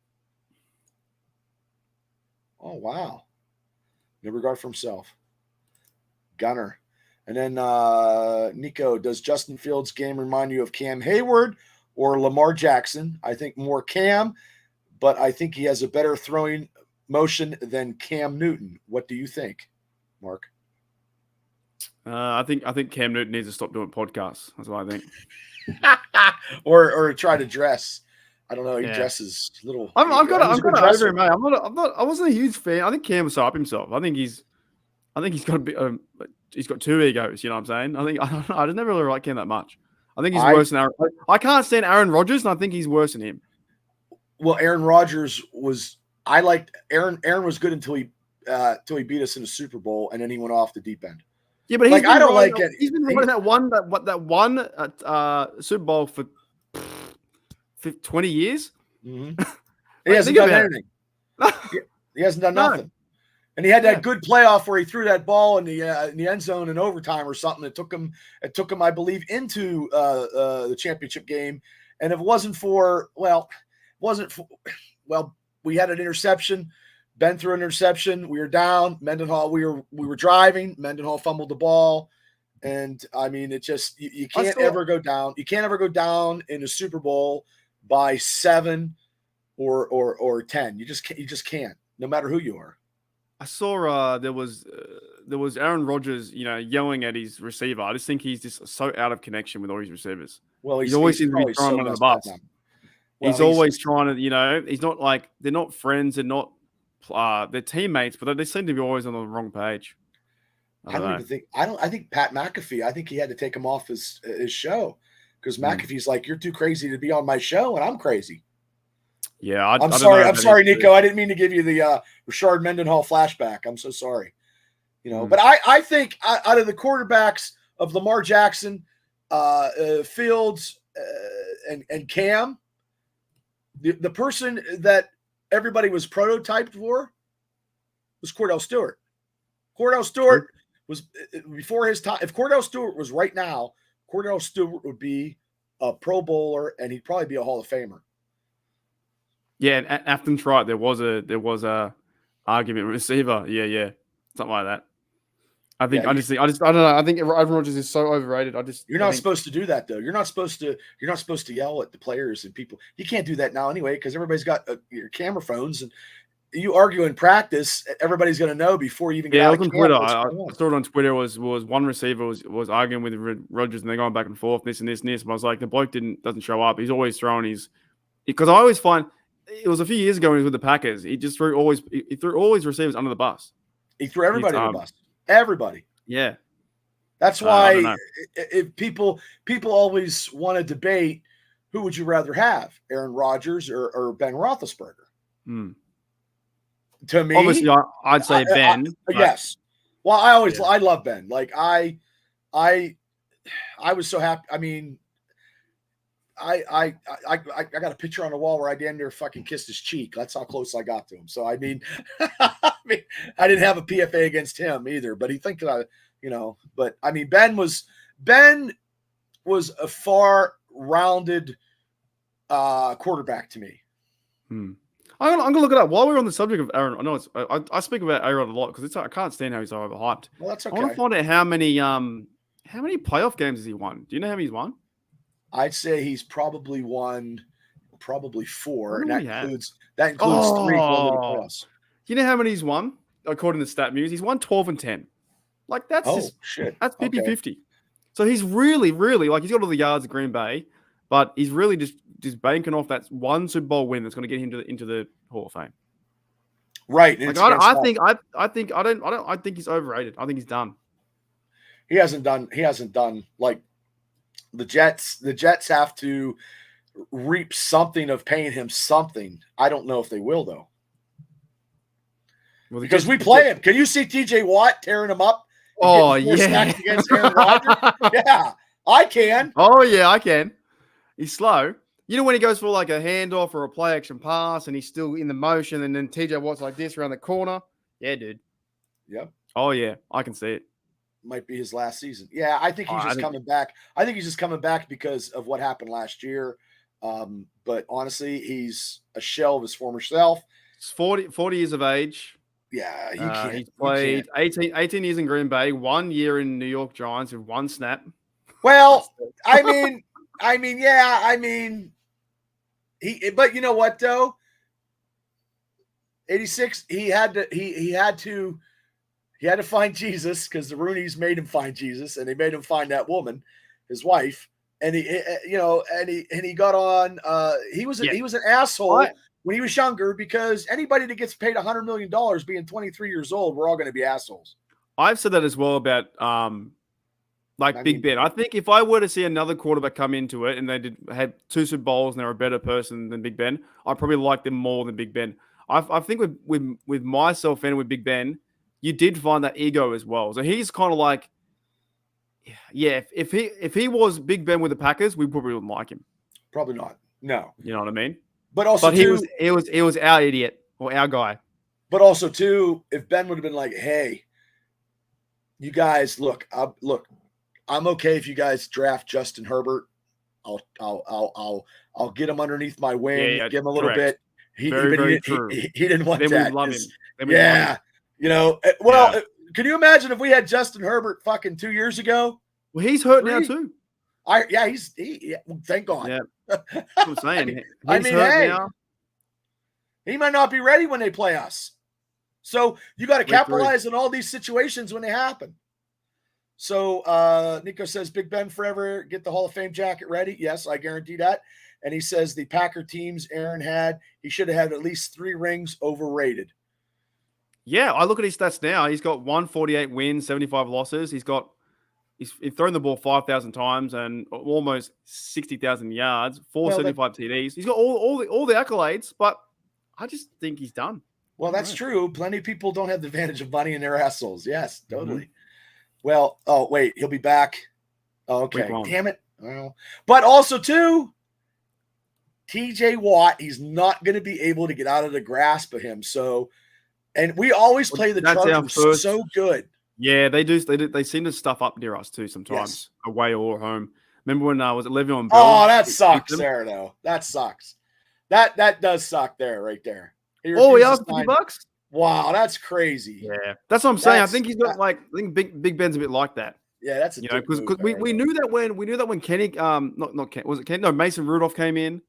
Oh, wow. No regard for himself. Gunner. And then Nico, does Justin Fields' game remind you of Cam Hayward or Lamar Jackson? I think more Cam, but I think he has a better throwing motion than Cam Newton. What do you think, Mark? I think Cam Newton needs to stop doing podcasts. That's what I think. or try to dress. I don't know. He dresses a little. I've got to over him, mate. I wasn't a huge fan. I think Cam was up himself. I think he's got a bit. He's got two egos. You know what I'm saying? I just never really liked Cam that much. I think he's worse than Aaron. I can't stand Aaron Rodgers, and I think he's worse than him. Well, Aaron Rodgers was. I liked Aaron. Aaron was good until he beat us in the Super Bowl, and then he went off the deep end. Yeah, but I don't like it. He's been running that one Super Bowl for 20 years. Mm-hmm. He hasn't done anything. He hasn't done nothing. And he had that good playoff where he threw that ball in the end zone in overtime or something. It took him, I believe, into the championship game. And if it wasn't for, we had an interception. Ben threw an interception. We were down. Mendenhall, we were driving. Mendenhall fumbled the ball. And I mean, it just you can't ever go down. You can't ever go down in a Super Bowl by 7 or 10. You just can't, no matter who you are. I saw there was Aaron Rodgers, yelling at his receiver. I just think he's just so out of connection with all his receivers. Well, he's always seems to be throwing under the bus. Well, he's always trying to, he's not like they're not friends, they're not they're teammates, but they seem to be always on the wrong page. I think Pat McAfee. I think he had to take him off his show because McAfee's like, you're too crazy to be on my show, and I'm crazy. Yeah, I I'm don't sorry. know I'm about sorry, him. Nico. I didn't mean to give you the Rashard Mendenhall flashback. I'm so sorry. But I think out of the quarterbacks of Lamar Jackson, Fields, and Cam, the person that everybody was prototyped for was Cordell Stewart. Cordell Stewart was before his time. If Cordell Stewart was right now, Cordell Stewart would be a Pro Bowler, and he'd probably be a Hall of Famer. Yeah, and Afton's right. There was a argument receiver. Yeah, something like that. I don't know. I think Aaron Rodgers is so overrated. You're not supposed to do that though. You're not supposed to yell at the players and people. You can't do that now anyway because everybody's got your camera phones, and you argue in practice. Everybody's going to know before you even get out it was of on Twitter. camp. I saw it on Twitter. Was one receiver was arguing with Rodgers and they're going back and forth, this and this and this. But I was like, the bloke doesn't show up. He's always throwing because I always find it was a few years ago when he was with the Packers. He just threw all his receivers under the bus. He threw everybody under the bus. Everybody. Yeah. That's why if people always want to debate who would you rather have, Aaron Rodgers or Ben Roethlisberger. To me, obviously, I'd say Ben. Yes. Well, I love Ben. Like I was so happy. I mean, I got a picture on the wall where I damn near fucking kissed his cheek. That's how close I got to him. So I mean, I didn't have a PFA against him either, but he think that But I mean, Ben was a far-rounded quarterback to me. I'm gonna look it up while we're on the subject of Aaron. I know I speak about Aaron a lot because I can't stand how he's so overhyped. Well, that's okay. I want to find out how many playoff games has he won? Do you know how many he's won? I'd say he's probably won 4, and that includes 3 playoffs. You know how many he's won according to Stat Muse? He's won 12-10. Like that's that's 50-50. So he's really, really he's got all the yards at Green Bay, but he's really just banking off that one Super Bowl win that's going to get him into the Hall of Fame. Right. I think he's overrated. I think he's done. He hasn't done like the Jets. The Jets have to reap something of paying him something. I don't know if they will though. Well, because we play him. Can you see TJ Watt tearing him up? Oh yeah, against Aaron Rodgers? Yeah, I can. Oh yeah, I can. He's slow. You know when he goes for like a handoff or a play action pass and he's still in the motion and then TJ Watt's like this around the corner? Yeah, dude. Yep. Oh yeah, I can see it. Might be his last season. Yeah, I think he's just coming back. I think he's just coming back because of what happened last year. But honestly, he's a shell of his former self. He's 40 years of age. Yeah, you can't. He's played 18 years in Green Bay, 1 year in New York Giants with 1 snap. Well, but you know what though? 86, he had to find Jesus because the Rooneys made him find Jesus, and they made him find that woman, his wife, and he got on. He was an asshole when he was younger because anybody that gets paid $100 million being 23 years old, we're all going to be assholes. I've said that as well about Big Ben. I think if I were to see another quarterback come into it and they had 2 Super Bowls and they're a better person than Big Ben, I'd probably like them more than Big Ben. I think with myself and with Big Ben, you did find that ego as well. So he's kind of like, yeah, if he was Big Ben with the Packers, we probably wouldn't like him. Probably not. No. You know what I mean? But also, he was our idiot or our guy. But also, too, if Ben would have been like, "Hey, you guys, look, I'm okay if you guys draft Justin Herbert. I'll get him underneath my wing, give him a little bit." He didn't want that. Love him. Yeah, can you imagine if we had Justin Herbert fucking 2 years ago? Well, he's hurt now too. Thank God. Yeah, that's what I'm saying. He might not be ready when they play us. So you got to capitalize on all these situations when they happen. So Nico says, Big Ben forever, get the Hall of Fame jacket ready. Yes, I guarantee that. And he says the Packer teams Aaron had, he should have had at least 3 rings, overrated. Yeah, I look at his stats now. He's got 148 wins, 75 losses. He's got He's thrown the ball 5,000 times and almost 60,000 yards, Well, 475 TDs. He's got all the accolades, but I just think he's done. Well, that's true. Plenty of people don't have the advantage of money in their assholes. Yes, totally. Mm-hmm. Well, oh wait, he'll be back. Oh, okay, Week 1. damn it. Well, but also too, TJ Watt, he's not going to be able to get out of the grasp of him. So, and we always play the Chargers so good. Yeah, they do. They seem to stuff up near us too sometimes, away or home. Remember when was it Le'Veon Bell? Oh, that sucks there though. That sucks. That does suck there, right there. Oh, yeah, $50. Wow, that's crazy. Yeah, that's what I'm saying. I think he's got I think Big Ben's a bit like that. Yeah, that's because we knew that when Kenny not Ken, was it Ken? No, Mason Rudolph came in,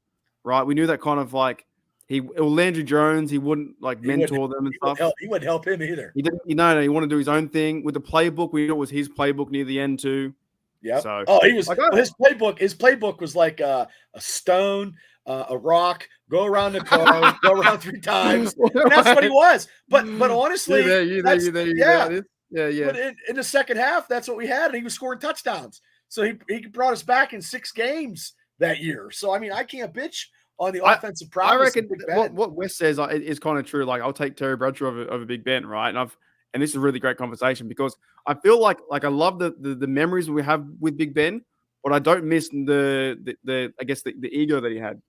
right? We knew that kind of like Landry Jones, he wouldn't mentor them and stuff. He wouldn't help him either. He didn't, he wanted to do his own thing with the playbook. We knew it was his playbook near the end too. Yeah. So, he was his playbook was like a stone, a rock, go around the car, go around 3 times. And that's what he was. But honestly, yeah. But in the second half, that's what we had, and he was scoring touchdowns. So he brought us back in 6 games that year. So I mean, I can't bitch on the offensive prowess. I reckon what Wes says is kind of true. Like, I'll take Terry Bradshaw over Big Ben, right? And this is a really great conversation because I feel like I love the memories we have with Big Ben, but I don't miss the I guess the ego that he had.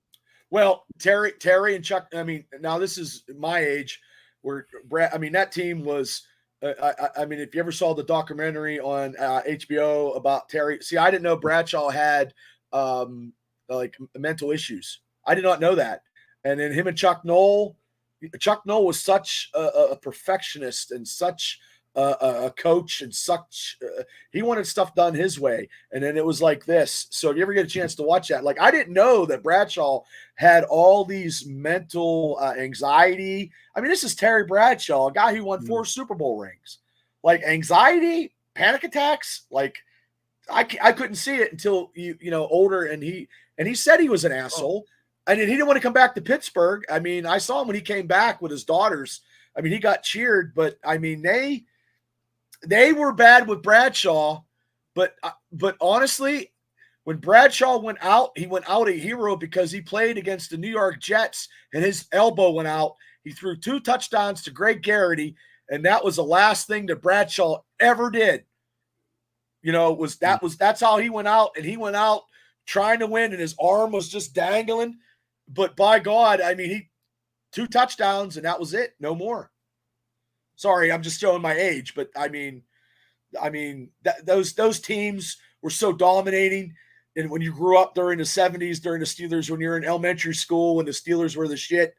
Well, Terry and Chuck. I mean, now this is my age. Where Brad. I mean, that team was. I mean, if you ever saw the documentary on HBO about Terry, see, I didn't know Bradshaw had like mental issues. I did not know that. And then him and Chuck Noll was such a perfectionist and such a coach and such. He wanted stuff done his way. And then it was like this. So if you ever get a chance to watch that, like, I didn't know that Bradshaw had all these mental anxiety. I mean, this is Terry Bradshaw, a guy who won 4 Super Bowl rings. Like, anxiety, panic attacks, like I couldn't see it until older. And he said he was an asshole. And he didn't want to come back to Pittsburgh. I mean, I saw him when he came back with his daughters. I mean, he got cheered, but I mean, they were bad with Bradshaw. But honestly, when Bradshaw went out, he went out a hero because he played against the New York Jets and his elbow went out. He threw 2 touchdowns to Greg Garrity, and that was the last thing that Bradshaw ever did. That's how he went out, and he went out trying to win, and his arm was just dangling. But by God, I mean, 2 touchdowns, and that was it. No more. Sorry, I'm just showing my age, but I mean, those teams were so dominating. And when you grew up during the 70s, during the Steelers, when you're in elementary school, when the Steelers were the shit,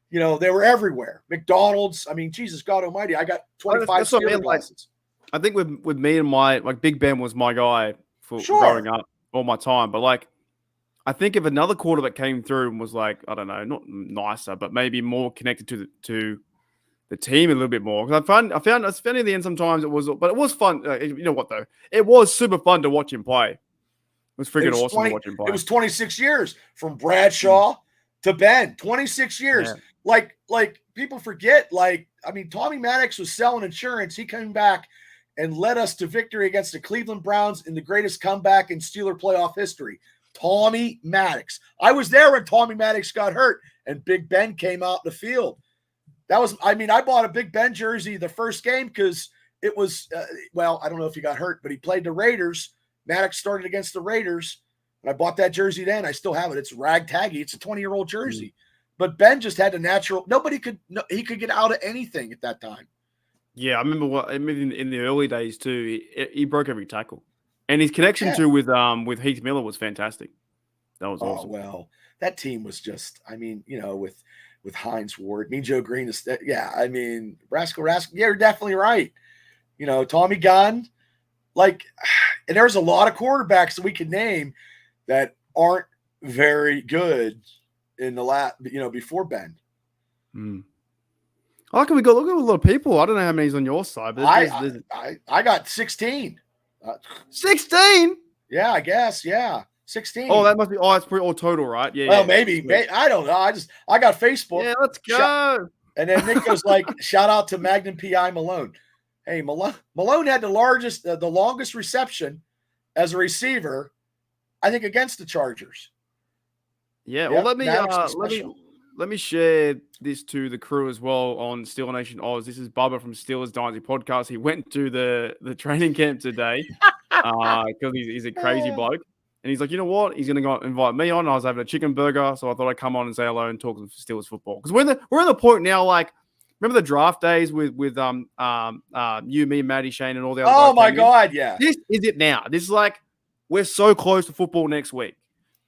they were everywhere. McDonald's. I mean, Jesus God Almighty, I got 25 Steelers glasses. I think with me and Big Ben was my guy for growing up all my time, but I think if another quarterback came through and was like, I don't know, not nicer, but maybe more connected to the team a little bit more. Because I found in the end sometimes it was fun. You know what though? It was super fun to watch him play. It was freaking awesome to watch him play. It was 26 years from Bradshaw to Ben. 26 years. Yeah. Like people forget. Tommy Maddox was selling insurance. He came back and led us to victory against the Cleveland Browns in the greatest comeback in Steeler playoff history. Tommy Maddox. I was there when Tommy Maddox got hurt and Big Ben came out the field. I bought a Big Ben jersey the first game because it was, I don't know if he got hurt, but he played the Raiders. Maddox started against the Raiders. And I bought that jersey then. I still have it. It's ragtaggy. It's a 20-year-old jersey. But Ben just had the natural, he could get out of anything at that time. Yeah, I remember in the early days too, he broke every tackle. And his connection with Heath Miller was fantastic. That was awesome. Well, that team was just, with Hines Ward, Mean Joe Green. Rascal. Yeah, you're definitely right. Tommy Gunn. And there's a lot of quarterbacks that we could name that aren't very good in the before Ben. How can we go look at a lot of people? I don't know how many's on your side, but I got 16. 16? Yeah, I guess. Yeah. 16. Oh, that must be. Oh, it's pretty all total, right? Yeah. Well, maybe. I don't know. I got Facebook. Yeah, let's go. And then Nick goes shout out to Magnum PI Malone. Hey, Malone had the longest reception as a receiver, I think, against the Chargers. Yeah, well, let me share this to the crew as well on Steeler Nation Oz. This is Bubba from Steelers Dynasty Podcast. He went to the training camp today because he's a crazy bloke. And he's like, you know what? He's going to go invite me on. I was having a chicken burger, so I thought I'd come on and say hello and talk some Steelers football. Because we're in the point now, like, remember the draft days with you, me, Maddie, Shane, and all the other guys? Oh, my God, yeah. This is it now. This is like, we're so close to football next week.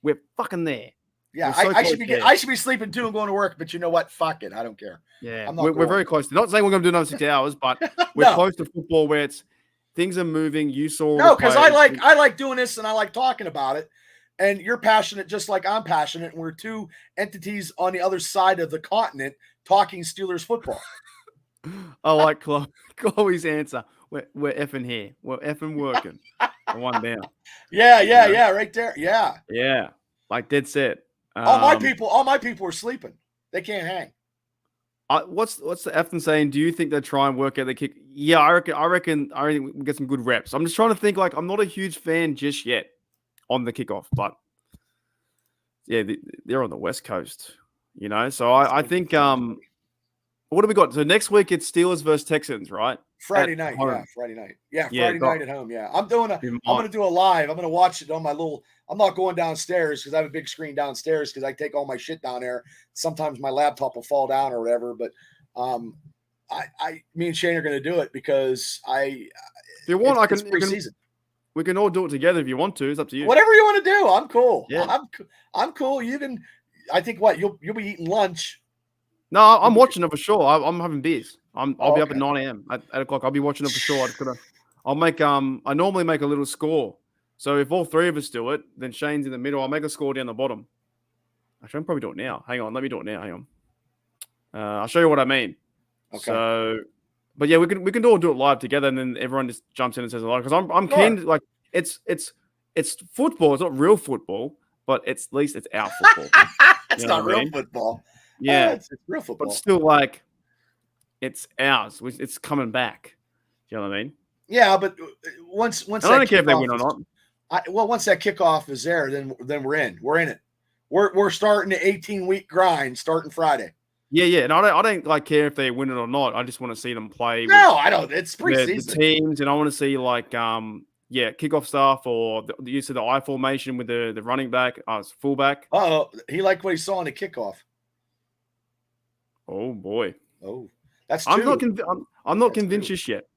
We're fucking there. Yeah, I should be sleeping too and going to work, but you know what? Fuck it. I don't care. Yeah, we're very close. Not saying we're going to do another 6 hours, but we're close to football where things are moving. You saw because I like doing this and I like talking about it. And you're passionate just like I'm passionate. And we're two entities on the other side of the continent talking Steelers football. I like Chloe's answer. We're effing here. We're effing working. One down. Yeah, right there. Yeah. Yeah. Like dead set. All my people are sleeping. They can't hang. What's the Efton saying? Do you think they try and work out the kick? Yeah, I reckon we get some good reps. I'm just trying to think. Like, I'm not a huge fan just yet on the kickoff, but yeah, they're on the West Coast, you know. So I think what do we got? So next week it's Steelers versus Texans, right? Friday night. Friday night at home. Yeah, I'm going to do a live. I'm going to watch it on my little. I'm not going downstairs because I have a big screen downstairs because I take all my shit down there. Sometimes my laptop will fall down or whatever. But me and Shane are going to do it because if you want, we can all do it together if you want to. It's up to you. Whatever you want to do, I'm cool. Yeah. I'm cool. You can. I think you'll be eating lunch. No, I'm watching it for sure. I'm having beers. I'll be up at 9 a.m. at 8 o'clock. I'll be watching it for sure. I'll make I normally make a little score. So if all three of us do it, then Shane's in the middle. I'll make a score down the bottom. Actually, I'm probably doing it now. Hang on, let me do it now. Hang on. I'll show you what I mean. Okay. So, but yeah, we can all do it live together, and then everyone just jumps in and says hello. Because I'm keen. To, like it's football. It's not real football, but at least it's our football. It's not real football. Yeah, it's real football. But still, like, it's ours. It's coming back. Do you know what I mean? Yeah, but once I don't care if they win or not. Once that kickoff is there, then we're in. We're in it. We're starting the 18-week grind starting Friday. Yeah, and I don't like care if they win it or not. I just want to see them play. No, I don't. It's preseason. The teams, and I want to see like kickoff stuff or the use of the I formation with the running back, fullback. Oh, he liked what he saw in the kickoff. Oh boy. Oh, that's. I'm not convinced just yet.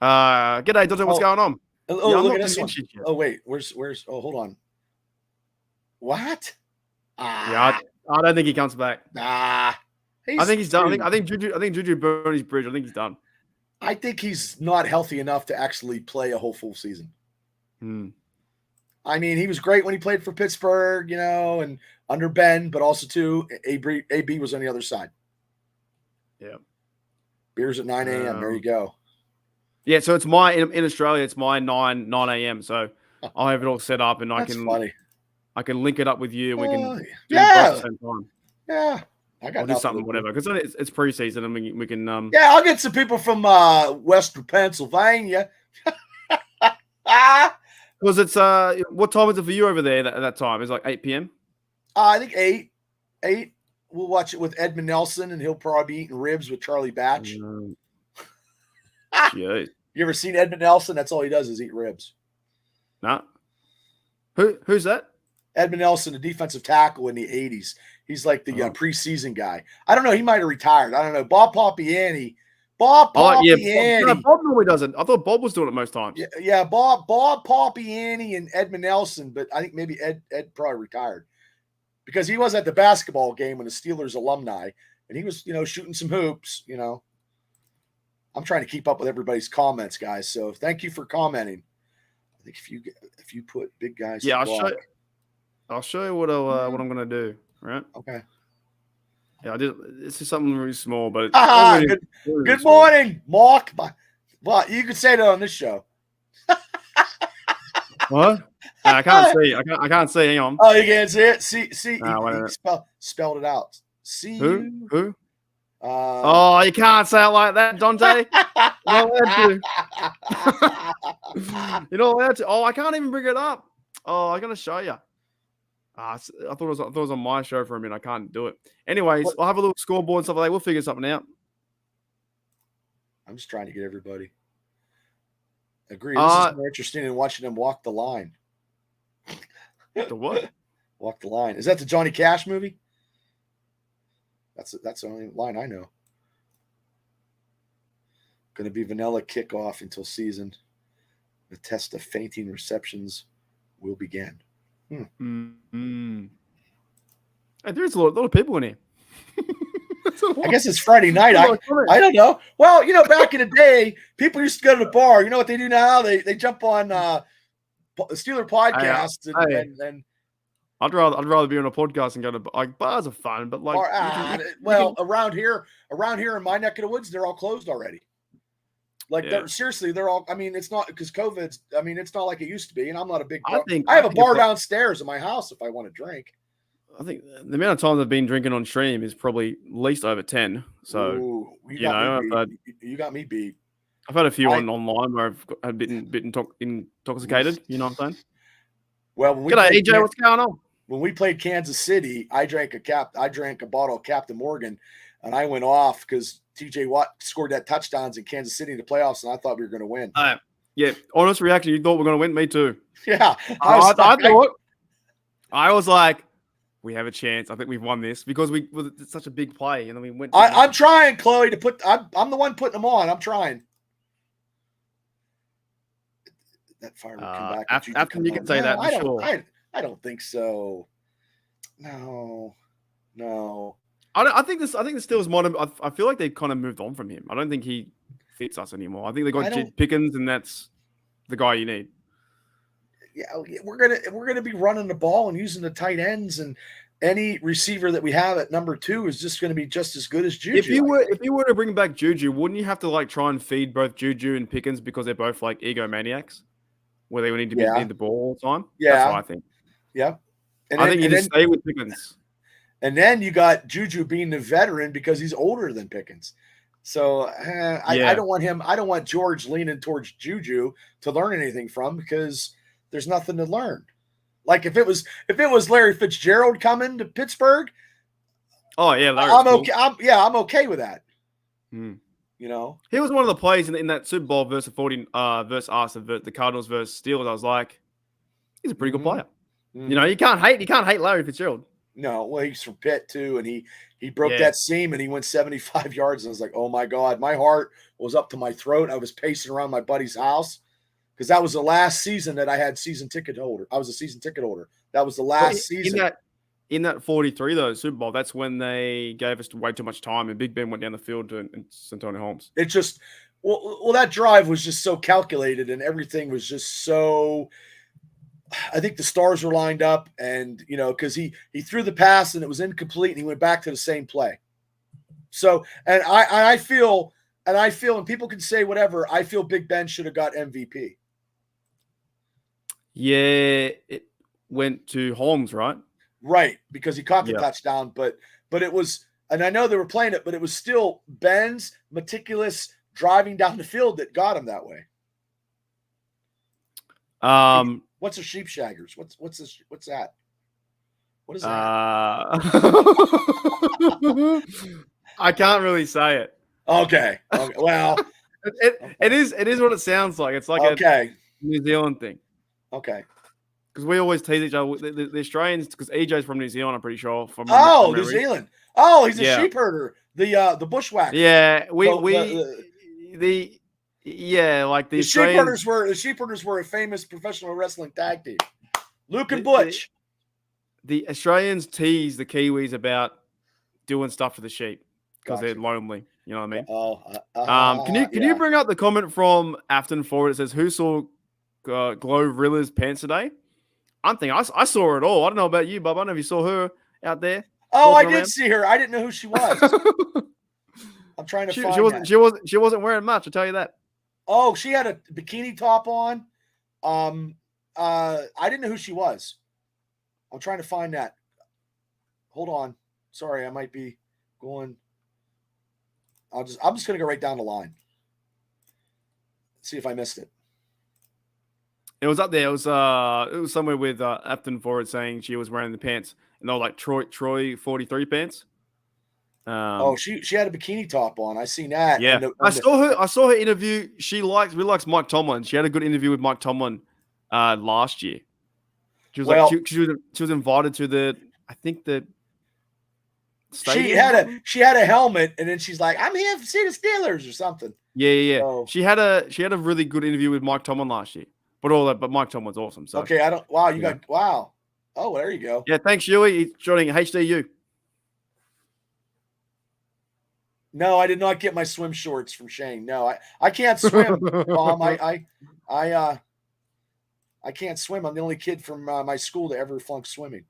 G'day, Dante. What's going on? Oh, look at this one. Oh, wait. Where's? Oh, hold on. What? Yeah, I don't think he comes back. I think he's done. I think Juju burned his bridge. I think he's done. I think he's not healthy enough to actually play a whole full season. I mean, he was great when he played for Pittsburgh, you know, and under Ben, but also too, AB was on the other side. Yeah. Beers at 9 a.m. There you go. Yeah, so it's in Australia, it's my 9 a.m. So I'll have it all set up, and I can link it up with you, and we can do it at the same time. Yeah, I'll do something, whatever, because it's preseason, and we can. Yeah, I'll get some people from Western Pennsylvania. Because it's what time is it for you over there at that time? It's like 8 p.m. I think 8. We'll watch it with Edmund Nelson, and he'll probably be eating ribs with Charlie Batch. Yeah. You ever seen Edmund Nelson? That's all he does is eat ribs. Nah. Who's that? Edmund Nelson, a defensive tackle in the 80s. He's like the preseason guy. I don't know. He might have retired. I don't know. Bob Papiani. Bob normally doesn't. I thought Bob was doing it most times. Yeah, Bob Papiani and Edmund Nelson, but I think maybe Ed probably retired because he was at the basketball game with the Steelers alumni, and he was, shooting some hoops, I'm trying to keep up with everybody's comments, guys. So thank you for commenting. I think if you put big guys, I'll show you what I'm gonna do. Right? Okay. Yeah, this is something really small, but good morning, Mark. Well, you could say that on this show. What? I can't see. I can't see. Hang on. Oh, you can't see it. See. He spelled it out. See who? You can't say it like that, Dante. You know, I can't even bring it up. Oh, I'm gonna show you. I thought it was on my show for a minute. I can't do it. Anyways, I'll have a little scoreboard and stuff like that. We'll figure something out. I'm just trying to get everybody. Agree. This is more interesting than watching them walk the line. The what? Walk the line. Is that the Johnny Cash movie? That's the only line I know. Going to be vanilla kickoff until season. The test of fainting receptions will begin. Hey, there's a lot of people in here. I guess it's Friday night. I don't know. Well, back in the day, people used to go to the bar. You know what they do now? They jump on Steeler podcasts and I'd rather be on a podcast and go to bars are fun, but around here in my neck of the woods, they're all closed already. Seriously, they're all. I mean, it's not because COVID's. I mean, it's not like it used to be. And I'm not a big. I have a bar downstairs in my house if I want to drink. I think the amount of times I've been drinking on stream is probably at least over 10. So you got me beat. I've had a few online where I've been intoxicated. You know what I'm saying? Well, g'day, EJ. What's going on? When we played Kansas City, I drank a bottle of Captain Morgan, and I went off because TJ Watt scored that touchdowns in Kansas City in the playoffs, and I thought we were going to win. Yeah, honest reaction. You thought we were going to win? Me too. Yeah, I was like, we have a chance. I think we've won this because it's such a big play, and then we went. I'm trying, Chloe, to put. I'm the one putting them on. I'm trying. That fire will come back after you can say that. I don't think so. No. I think the Steelers modern. I feel like they kind of moved on from him. I don't think he fits us anymore. I think they got Pickens, and that's the guy you need. Yeah, we're gonna be running the ball and using the tight ends, and any receiver that we have at number 2 is just going to be just as good as Juju. If you were to bring back Juju, wouldn't you have to try and feed both Juju and Pickens because they're both egomaniacs, where they would need to need the ball all the time? Yeah, that's what I think. Yeah, I think you just stay with Pickens. And then you got Juju being the veteran because he's older than Pickens. So I don't want him. I don't want George leaning towards Juju to learn anything from because there's nothing to learn. Like if it was Larry Fitzgerald coming to Pittsburgh, I'm okay. I'm okay with that. He was one of the plays in that Super Bowl versus the Cardinals versus Steelers. I was like, he's a pretty good player. You can't hate Larry Fitzgerald. No, well, he's from Pitt too, and he broke that seam and he went 75 yards. And I was like, oh my God, my heart was up to my throat. I was pacing around my buddy's house because that was the last season that I had season ticket holder. I was a season ticket holder. That was the last season. In that 43 though Super Bowl, that's when they gave us way too much time, and Big Ben went down the field to Santonio Holmes. It just that drive was just so calculated, and everything was just so. I think the stars were lined up, and because he threw the pass and it was incomplete, and he went back to the same play. So, and I feel, and people can say whatever. I feel Big Ben should have got MVP. Yeah, it went to Holmes, right? Right, because he caught the touchdown, but it was, and I know they were playing it, but it was still Ben's meticulous driving down the field that got him that way. What's a sheep shaggers? What's this? What's that? What is that? I can't really say it. Okay. Well, it is what it sounds like. It's like a New Zealand thing. Okay. Because we always tease each other. The Australians, because EJ's from New Zealand, I'm pretty sure. New Zealand. Oh, he's a sheep herder. The bushwhacker. Yeah, the sheep herders were a famous professional wrestling tag team. Luke and Butch. The Australians tease the Kiwis about doing stuff for the sheep because they're lonely. You know what I mean? Can you bring up the comment from Afton Ford? It says, "Who saw Glorilla's pants today?" I'm thinking I saw it all. I don't know about you, Bob. I don't know if you saw her out there. Oh, I did see her. I didn't know who she was. I'm trying to find she wasn't wearing much. I'll tell you that. Oh, she had a bikini top on. I didn't know who she was. I'm trying to find that. Hold on. Sorry, I might be going. I'm just gonna go right down the line. See if I missed it. It was up there. It was somewhere with Afton Ford saying she was wearing the pants, and they were like Troy 43 pants. Oh, she had a bikini top on. I seen that. Yeah, And I saw her interview. She really likes Mike Tomlin. She had a good interview with Mike Tomlin last year. She was she was invited to the, I think, the stadium. She had a helmet, and then she's like, "I'm here to see the Steelers" or something. Yeah. So, she had a really good interview with Mike Tomlin last year. But Mike Tomlin's awesome. So okay, I don't. Wow, you got wow. Oh, well, there you go. Yeah, thanks, Yui. He's joining HDU. No, I did not get my swim shorts from Shane. No, I can't swim, Mom. I can't swim. I'm the only kid from my school to ever flunk swimming.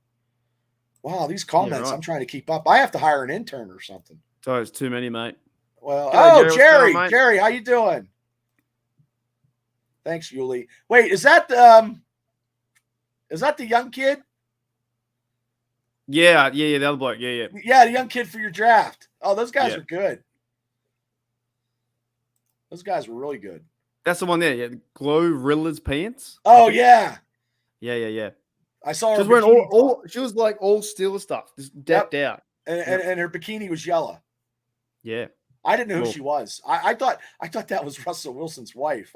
Wow, these comments, right. I'm trying to keep up. I have to hire an intern or something. So it's too many, mate. Well, G'day, Jerry. On, Jerry, how you doing? Thanks, Yuli. Wait, is that the young kid? Yeah, the other bloke. Yeah, the young kid for your draft. Oh, those guys are good. Those guys were really good. That's the one there. Yeah, Glow Rilla's pants. Oh yeah. Yeah. I saw her. She was wearing all. She was like all Steelers stuff, just decked out, and her bikini was yellow. Yeah. I didn't know who she was. I thought that was Russell Wilson's wife.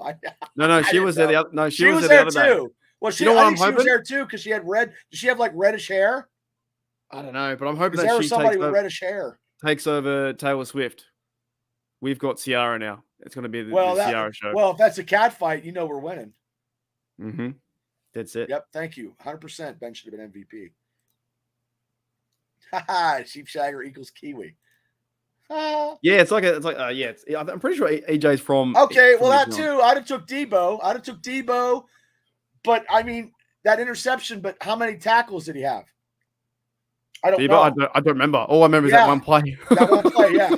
No, she was there. She was there the too. Well, she was there too because she had red. Does she have like reddish hair? I don't know, but I'm hoping that she somebody with reddish hair takes over Taylor Swift. We've got Ciara now. It's going to be the Ciara show. Well, if that's a cat fight, we're winning. Mm-hmm. That's it. Yep. Thank you. 100%. Ben should have been MVP. Haha. Sheep Shagger equals Kiwi. Yeah, I'm pretty sure AJ's from. Okay, well that too. I'd have took Debo. But I mean that interception. But how many tackles did he have? I don't know. I don't remember. All I remember is that one play. That one play, yeah.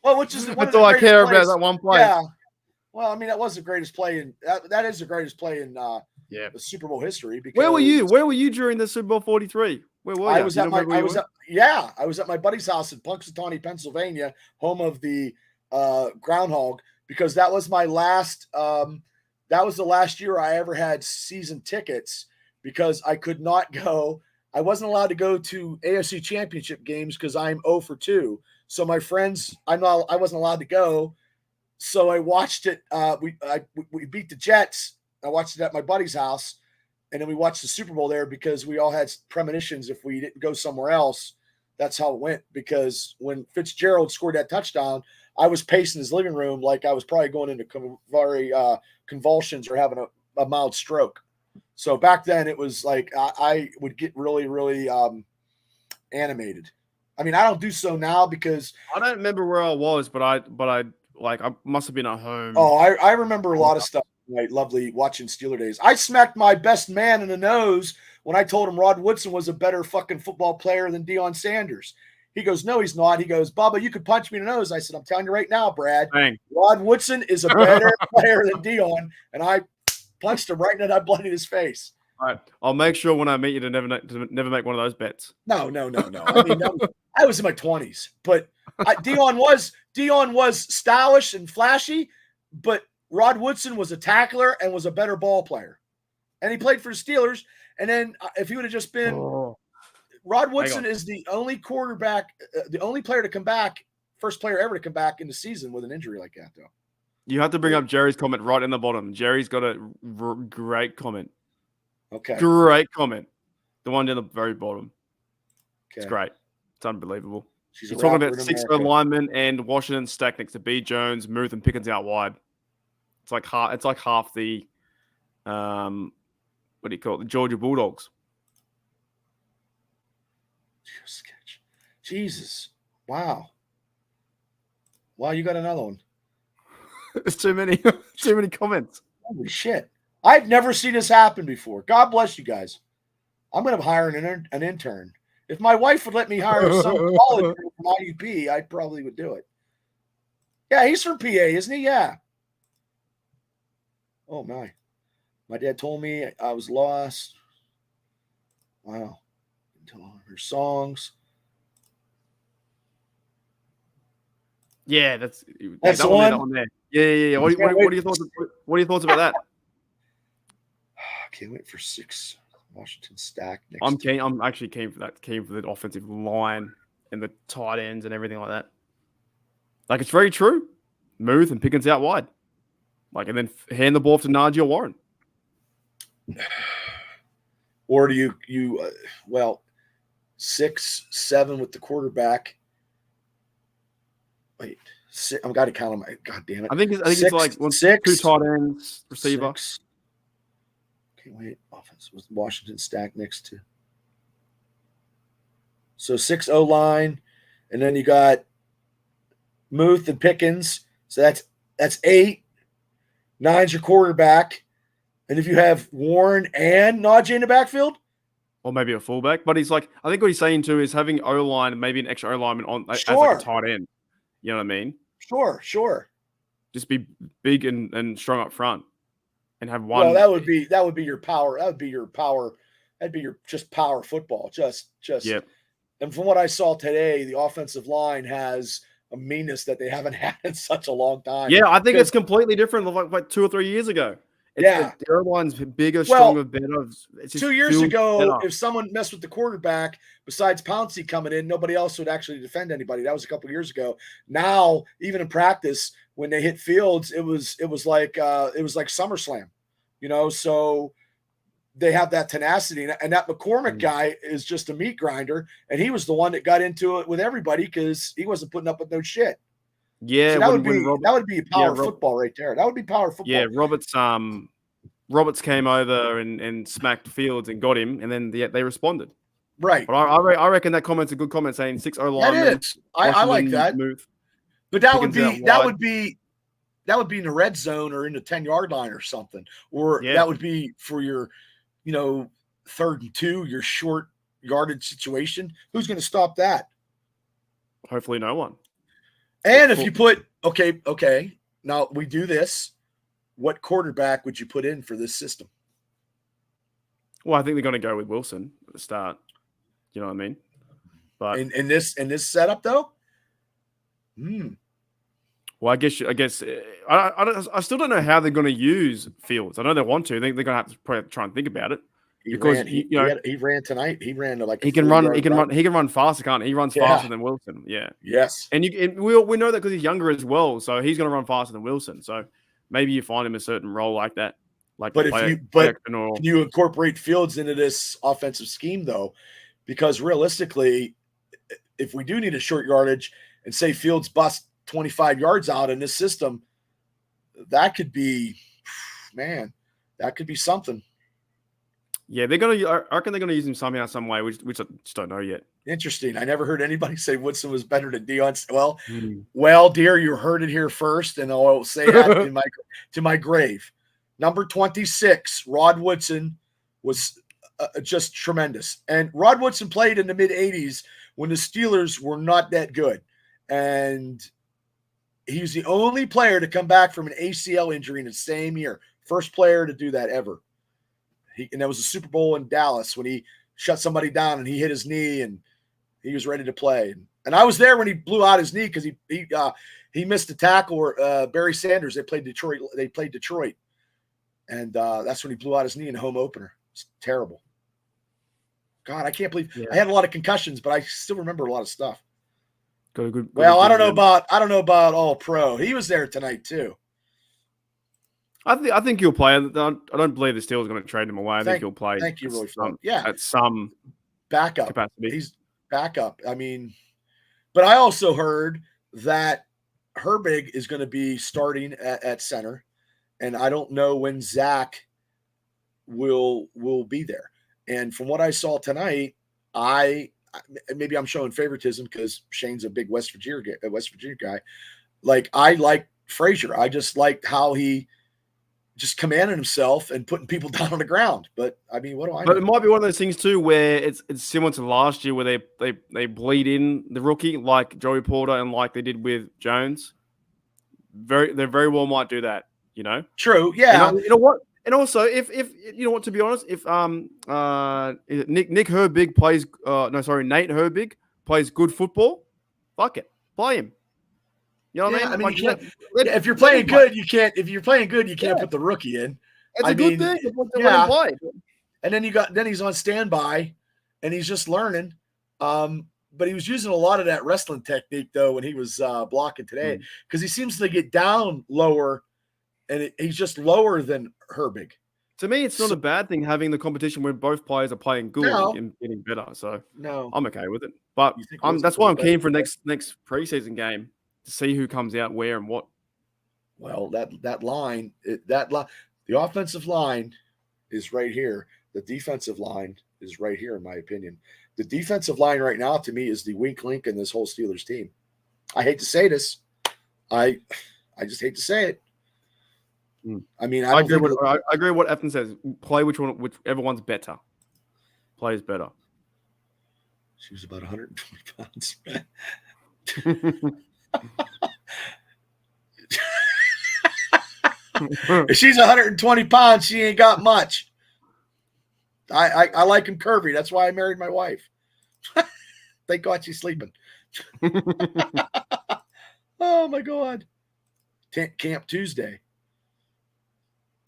Well, which is that's all I care about. That one play. Yeah. Well, I mean, that was the greatest play in that is the greatest play in the Super Bowl history. Because where were you? Where were you during the Super Bowl 43? Where were you? I was at my buddy's house in Punxsutawney, Pennsylvania, home of the Groundhog, because that was my last. That was the last year I ever had season tickets because I could not go. I wasn't allowed to go to AFC Championship games because I'm 0 for 2. So my friends, I wasn't allowed to go. So I watched it. We beat the Jets. I watched it at my buddy's house, and then we watched the Super Bowl there because we all had premonitions if we didn't go somewhere else. That's how it went. Because when Fitzgerald scored that touchdown, I was pacing his living room like I was probably going into convulsions or having a mild stroke. So back then it was like I would get really, really animated. I mean, I don't do so now because I don't remember where I was, but I must have been at home. Oh, I remember a lot of stuff. Right, lovely watching Steeler days. I smacked my best man in the nose when I told him Rod Woodson was a better fucking football player than Deion Sanders. He goes, "No, he's not." He goes, "Bubba, you could punch me in the nose." I said, "I'm telling you right now, Brad. Dang. Rod Woodson is a better player than Deion," and I punched him right in the blood in his face. All right, I'll make sure when I meet you to never make one of those bets. No. I mean, I was in my 20s, but Deion was stylish and flashy, but Rod Woodson was a tackler and was a better ball player, and he played for the Steelers. And then if he would have just been, Rod Woodson is the only quarterback, the only player to come back, first player ever to come back in the season with an injury like that, though. You have to bring up Jerry's comment right in the bottom. Jerry's got a great comment. Okay. Great comment. The one down the very bottom. Okay. It's great. It's unbelievable. He's talking about 6-foot linemen and Washington stacked next to B. Jones, Muth, and Pickens out wide. It's like half the what do you call it? The Georgia Bulldogs. Jesus. Wow. Wow, you got another one. There's too many comments. Holy shit. I've never seen this happen before. God bless you guys. I'm going to hire an intern. If my wife would let me hire some college from IUP, I probably would do it. Yeah, he's from PA, isn't he? Yeah. Oh, my. My dad told me I was lost. Wow. Her songs. Yeah, that's the one. There. Yeah. What are your thoughts? What are your thoughts about that? can't wait for 6 Washington stack next. I'm keen. I'm actually keen for that. Keen for the offensive line and the tight ends and everything like that. Like, it's very true. Muth and Pickens out wide. Like, and then hand the ball off to Najee or Warren. Or do you 6, 7 with the quarterback. Wait, I've got to count them. God damn it! I think it's like 6, 2 tight ends, receiver. 6. Can't wait. Offense was Washington stack next to. So 6 O line, and then you got Muth and Pickens. So that's 8. 9's your quarterback. And if you have Warren and Najee in the backfield, or maybe a fullback, but he's like, I think what he's saying too is having O line and maybe an extra O lineman on as like a tight end. You know what I mean? Sure. Just be big and strong up front, and have one. Well, that would be your power. That would be your power. That'd be your just power football. Just. Yep. And from what I saw today, the offensive line has a meanness that they haven't had in such a long time. Yeah, I think it's completely different. Like 2 or 3 years ago. The O-line's bigger, stronger, better. 2 years ago, if someone messed with the quarterback, besides Pouncey coming in, nobody else would actually defend anybody. That was a couple years ago. Now, even in practice, when they hit Fields, it was like SummerSlam, So they have that tenacity, and that McCormick guy is just a meat grinder, and he was the one that got into it with everybody because he wasn't putting up with no shit. Yeah, so that would be power football right there. That would be power football. Yeah, Roberts came over and smacked Fields and got him, and then they responded. Right. But I reckon that comment's a good comment, saying 6 O line. That is. I like that. But that would be in the red zone or in the 10-yard line or something, or that would be for your, 3rd and 2, your short yardage situation. Who's going to stop that? Hopefully, no one. And if you put okay, now we do this. What quarterback would you put in for this system? Well, I think they're going to go with Wilson at the start. You know what I mean? But in this setup, though. Well, I guess I still don't know how they're going to use Fields. I know they want to. They're going to have to probably try and think about it. He ran tonight. He ran like he can run. He can run faster, can't he? He runs faster than Wilson. Yeah. Yes. And we know that because he's younger as well, so he's going to run faster than Wilson. So maybe you find him a certain role like that. But can you incorporate Fields into this offensive scheme though? Because realistically, if we do need a short yardage and say Fields busts 25 yards out in this system, that could be something. Yeah, I reckon they're gonna use him somehow, some way, which I just don't know yet. Interesting. I never heard anybody say Woodson was better than Deion. Well, dear, you heard it here first, and I'll say that to my grave. Number 26, Rod Woodson was just tremendous. And Rod Woodson played in the mid-'80s when the Steelers were not that good. And he was the only player to come back from an ACL injury in the same year. First player to do that ever. And there was a Super Bowl in Dallas when he shut somebody down and he hit his knee and he was ready to play. And I was there when he blew out his knee because he missed a tackle or Barry Sanders. They played Detroit. And that's when he blew out his knee in the home opener. It's terrible. God, I can't believe I had a lot of concussions, but I still remember a lot of stuff. I don't know about all pro. He was there tonight too. I think he'll play. I don't believe the Steelers are going to trade him away. I think he'll play. Thank you, Roy. At some backup capacity. He's backup. I mean, but I also heard that Herbig is going to be starting at center, and I don't know when Zach will be there. And from what I saw tonight, maybe I'm showing favoritism because Shane's a big West Virginia guy. Like I like Frazier. I just liked how he just commanded himself and putting people down on the ground. But I mean, what do I know? But it might be one of those things too where it's similar to last year where they bleed in the rookie like Joey Porter and like they did with Jones. They very well might do that, True, yeah. You know what? And also, if you know what, to be honest, if Nick Herbig plays, Nate Herbig plays good football, fuck it, play him. You know what I mean? If you're playing good, you can't. If you're playing good, you can't put the rookie in. It's a good thing. Yeah. Play. And then he's on standby, and he's just learning. But he was using a lot of that wrestling technique though when he was blocking today, because he seems to get down lower, and he's just lower than Herbig. To me, it's not a bad thing having the competition where both players are playing good and getting better. So I'm okay with it. But that's why I'm keen for next preseason game to see who comes out where and what. Well, the offensive line is right here. The defensive line is right here, in my opinion. The defensive line right now, to me, is the weak link in this whole Steelers team. I hate to say this. I just hate to say it. I mean, I agree with what Efton says. Play whichever one's better. Plays better. She was about 120 pounds. If she's 120 pounds, she ain't got much. I like him curvy. That's why I married my wife. Thank God she's sleeping. Oh my God. Camp Tuesday.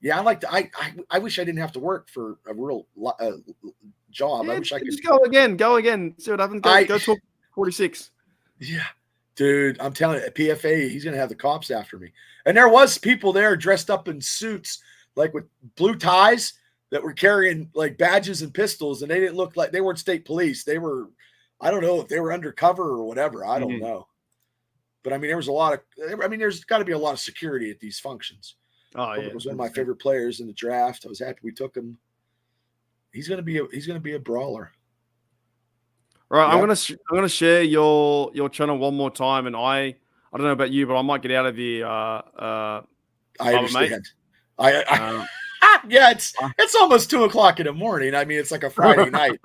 Yeah, I wish I didn't have to work for a real job. Yeah, I wish I could just go again. See what happens. Go talk 46. Yeah. Dude, I'm telling you, PFA, he's gonna have the cops after me. And there was people there dressed up in suits, like with blue ties, that were carrying like badges and pistols, and they didn't look like they weren't state police. They were, I don't know if they were undercover or whatever. I don't know. But I mean, there's got to be a lot of security at these functions. Oh yeah, it was one of my favorite players in the draft. I was happy we took him. He's gonna be a brawler. All right, yeah. I'm gonna share your channel one more time, and I don't know about you, but I might get out of the. I understand. Yeah, it's almost 2:00 in the morning. I mean, it's like a Friday night.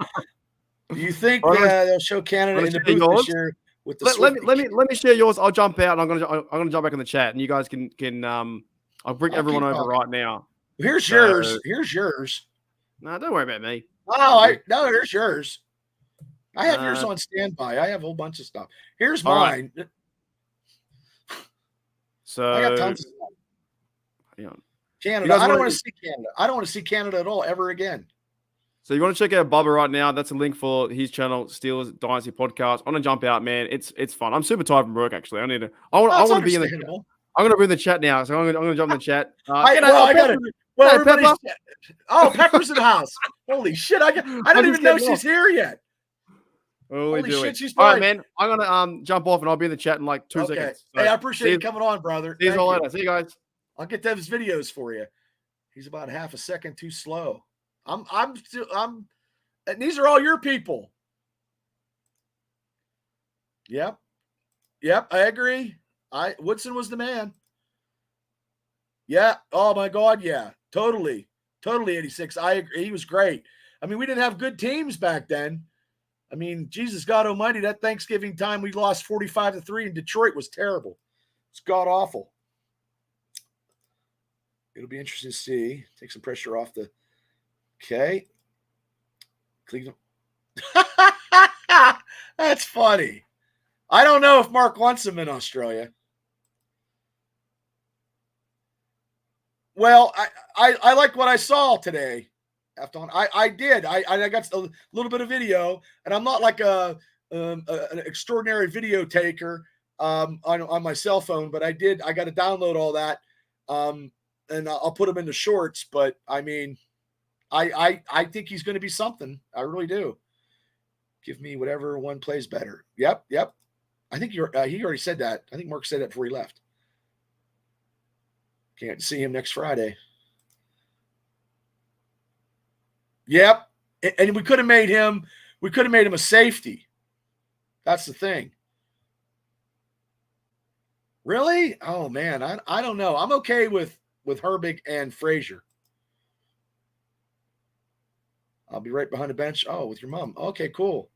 Do you think they'll show Canada in the booth this year with the? Let me share yours. I'll jump out, and I'm gonna jump back in the chat, and you guys can I'll bring everyone over right now. Here's yours. Here's yours. No, don't worry about me. Oh, here's yours. I have yours on standby. I have a whole bunch of stuff. Here's mine. Right. So I got tons of stuff. Yeah. Canada. I don't want to see Canada. I don't want to see Canada at all ever again. So you want to check out Bubba right now? That's a link for his channel, Steelers Dynasty Podcast. I'm gonna jump out, man. It's fun. I'm super tired from work actually. I want to be in the. I'm gonna be in the chat now, so I'm gonna jump in the chat. Pepper's in the house. Holy shit! I don't even know she's here yet. Holy shit, she's fine. All right, man. I'm gonna jump off and I'll be in the chat in like 2 seconds. So, hey, I appreciate you coming on, brother. See you all later. See you guys. I'll get those videos for you. He's about half a second too slow. And these are all your people. Yep, I agree. Woodson was the man. Yeah. Oh my God. Yeah. Totally. 86. I agree. He was great. I mean, we didn't have good teams back then. I mean, Jesus God Almighty, that Thanksgiving time we lost 45-3 in Detroit was terrible. It's god awful. It'll be interesting to see. Take some pressure off the. Okay. Cleveland. That's funny. I don't know if Mark wants him in Australia. Well, I like what I saw today. I did. I got a little bit of video, and I'm not like an extraordinary video taker on my cell phone, but I got to download all that, and I'll put them in the shorts. But I mean, I think he's going to be something. I really do. Give me whatever one plays better. Yep. I think he already said that. I think Mark said that before he left. Can't see him next Friday. Yep. And we could have made him a safety. That's the thing. Really? Oh man, I don't know. I'm okay with Herbig and Frazier. I'll be right behind the bench. Oh, with your mom. Okay, cool.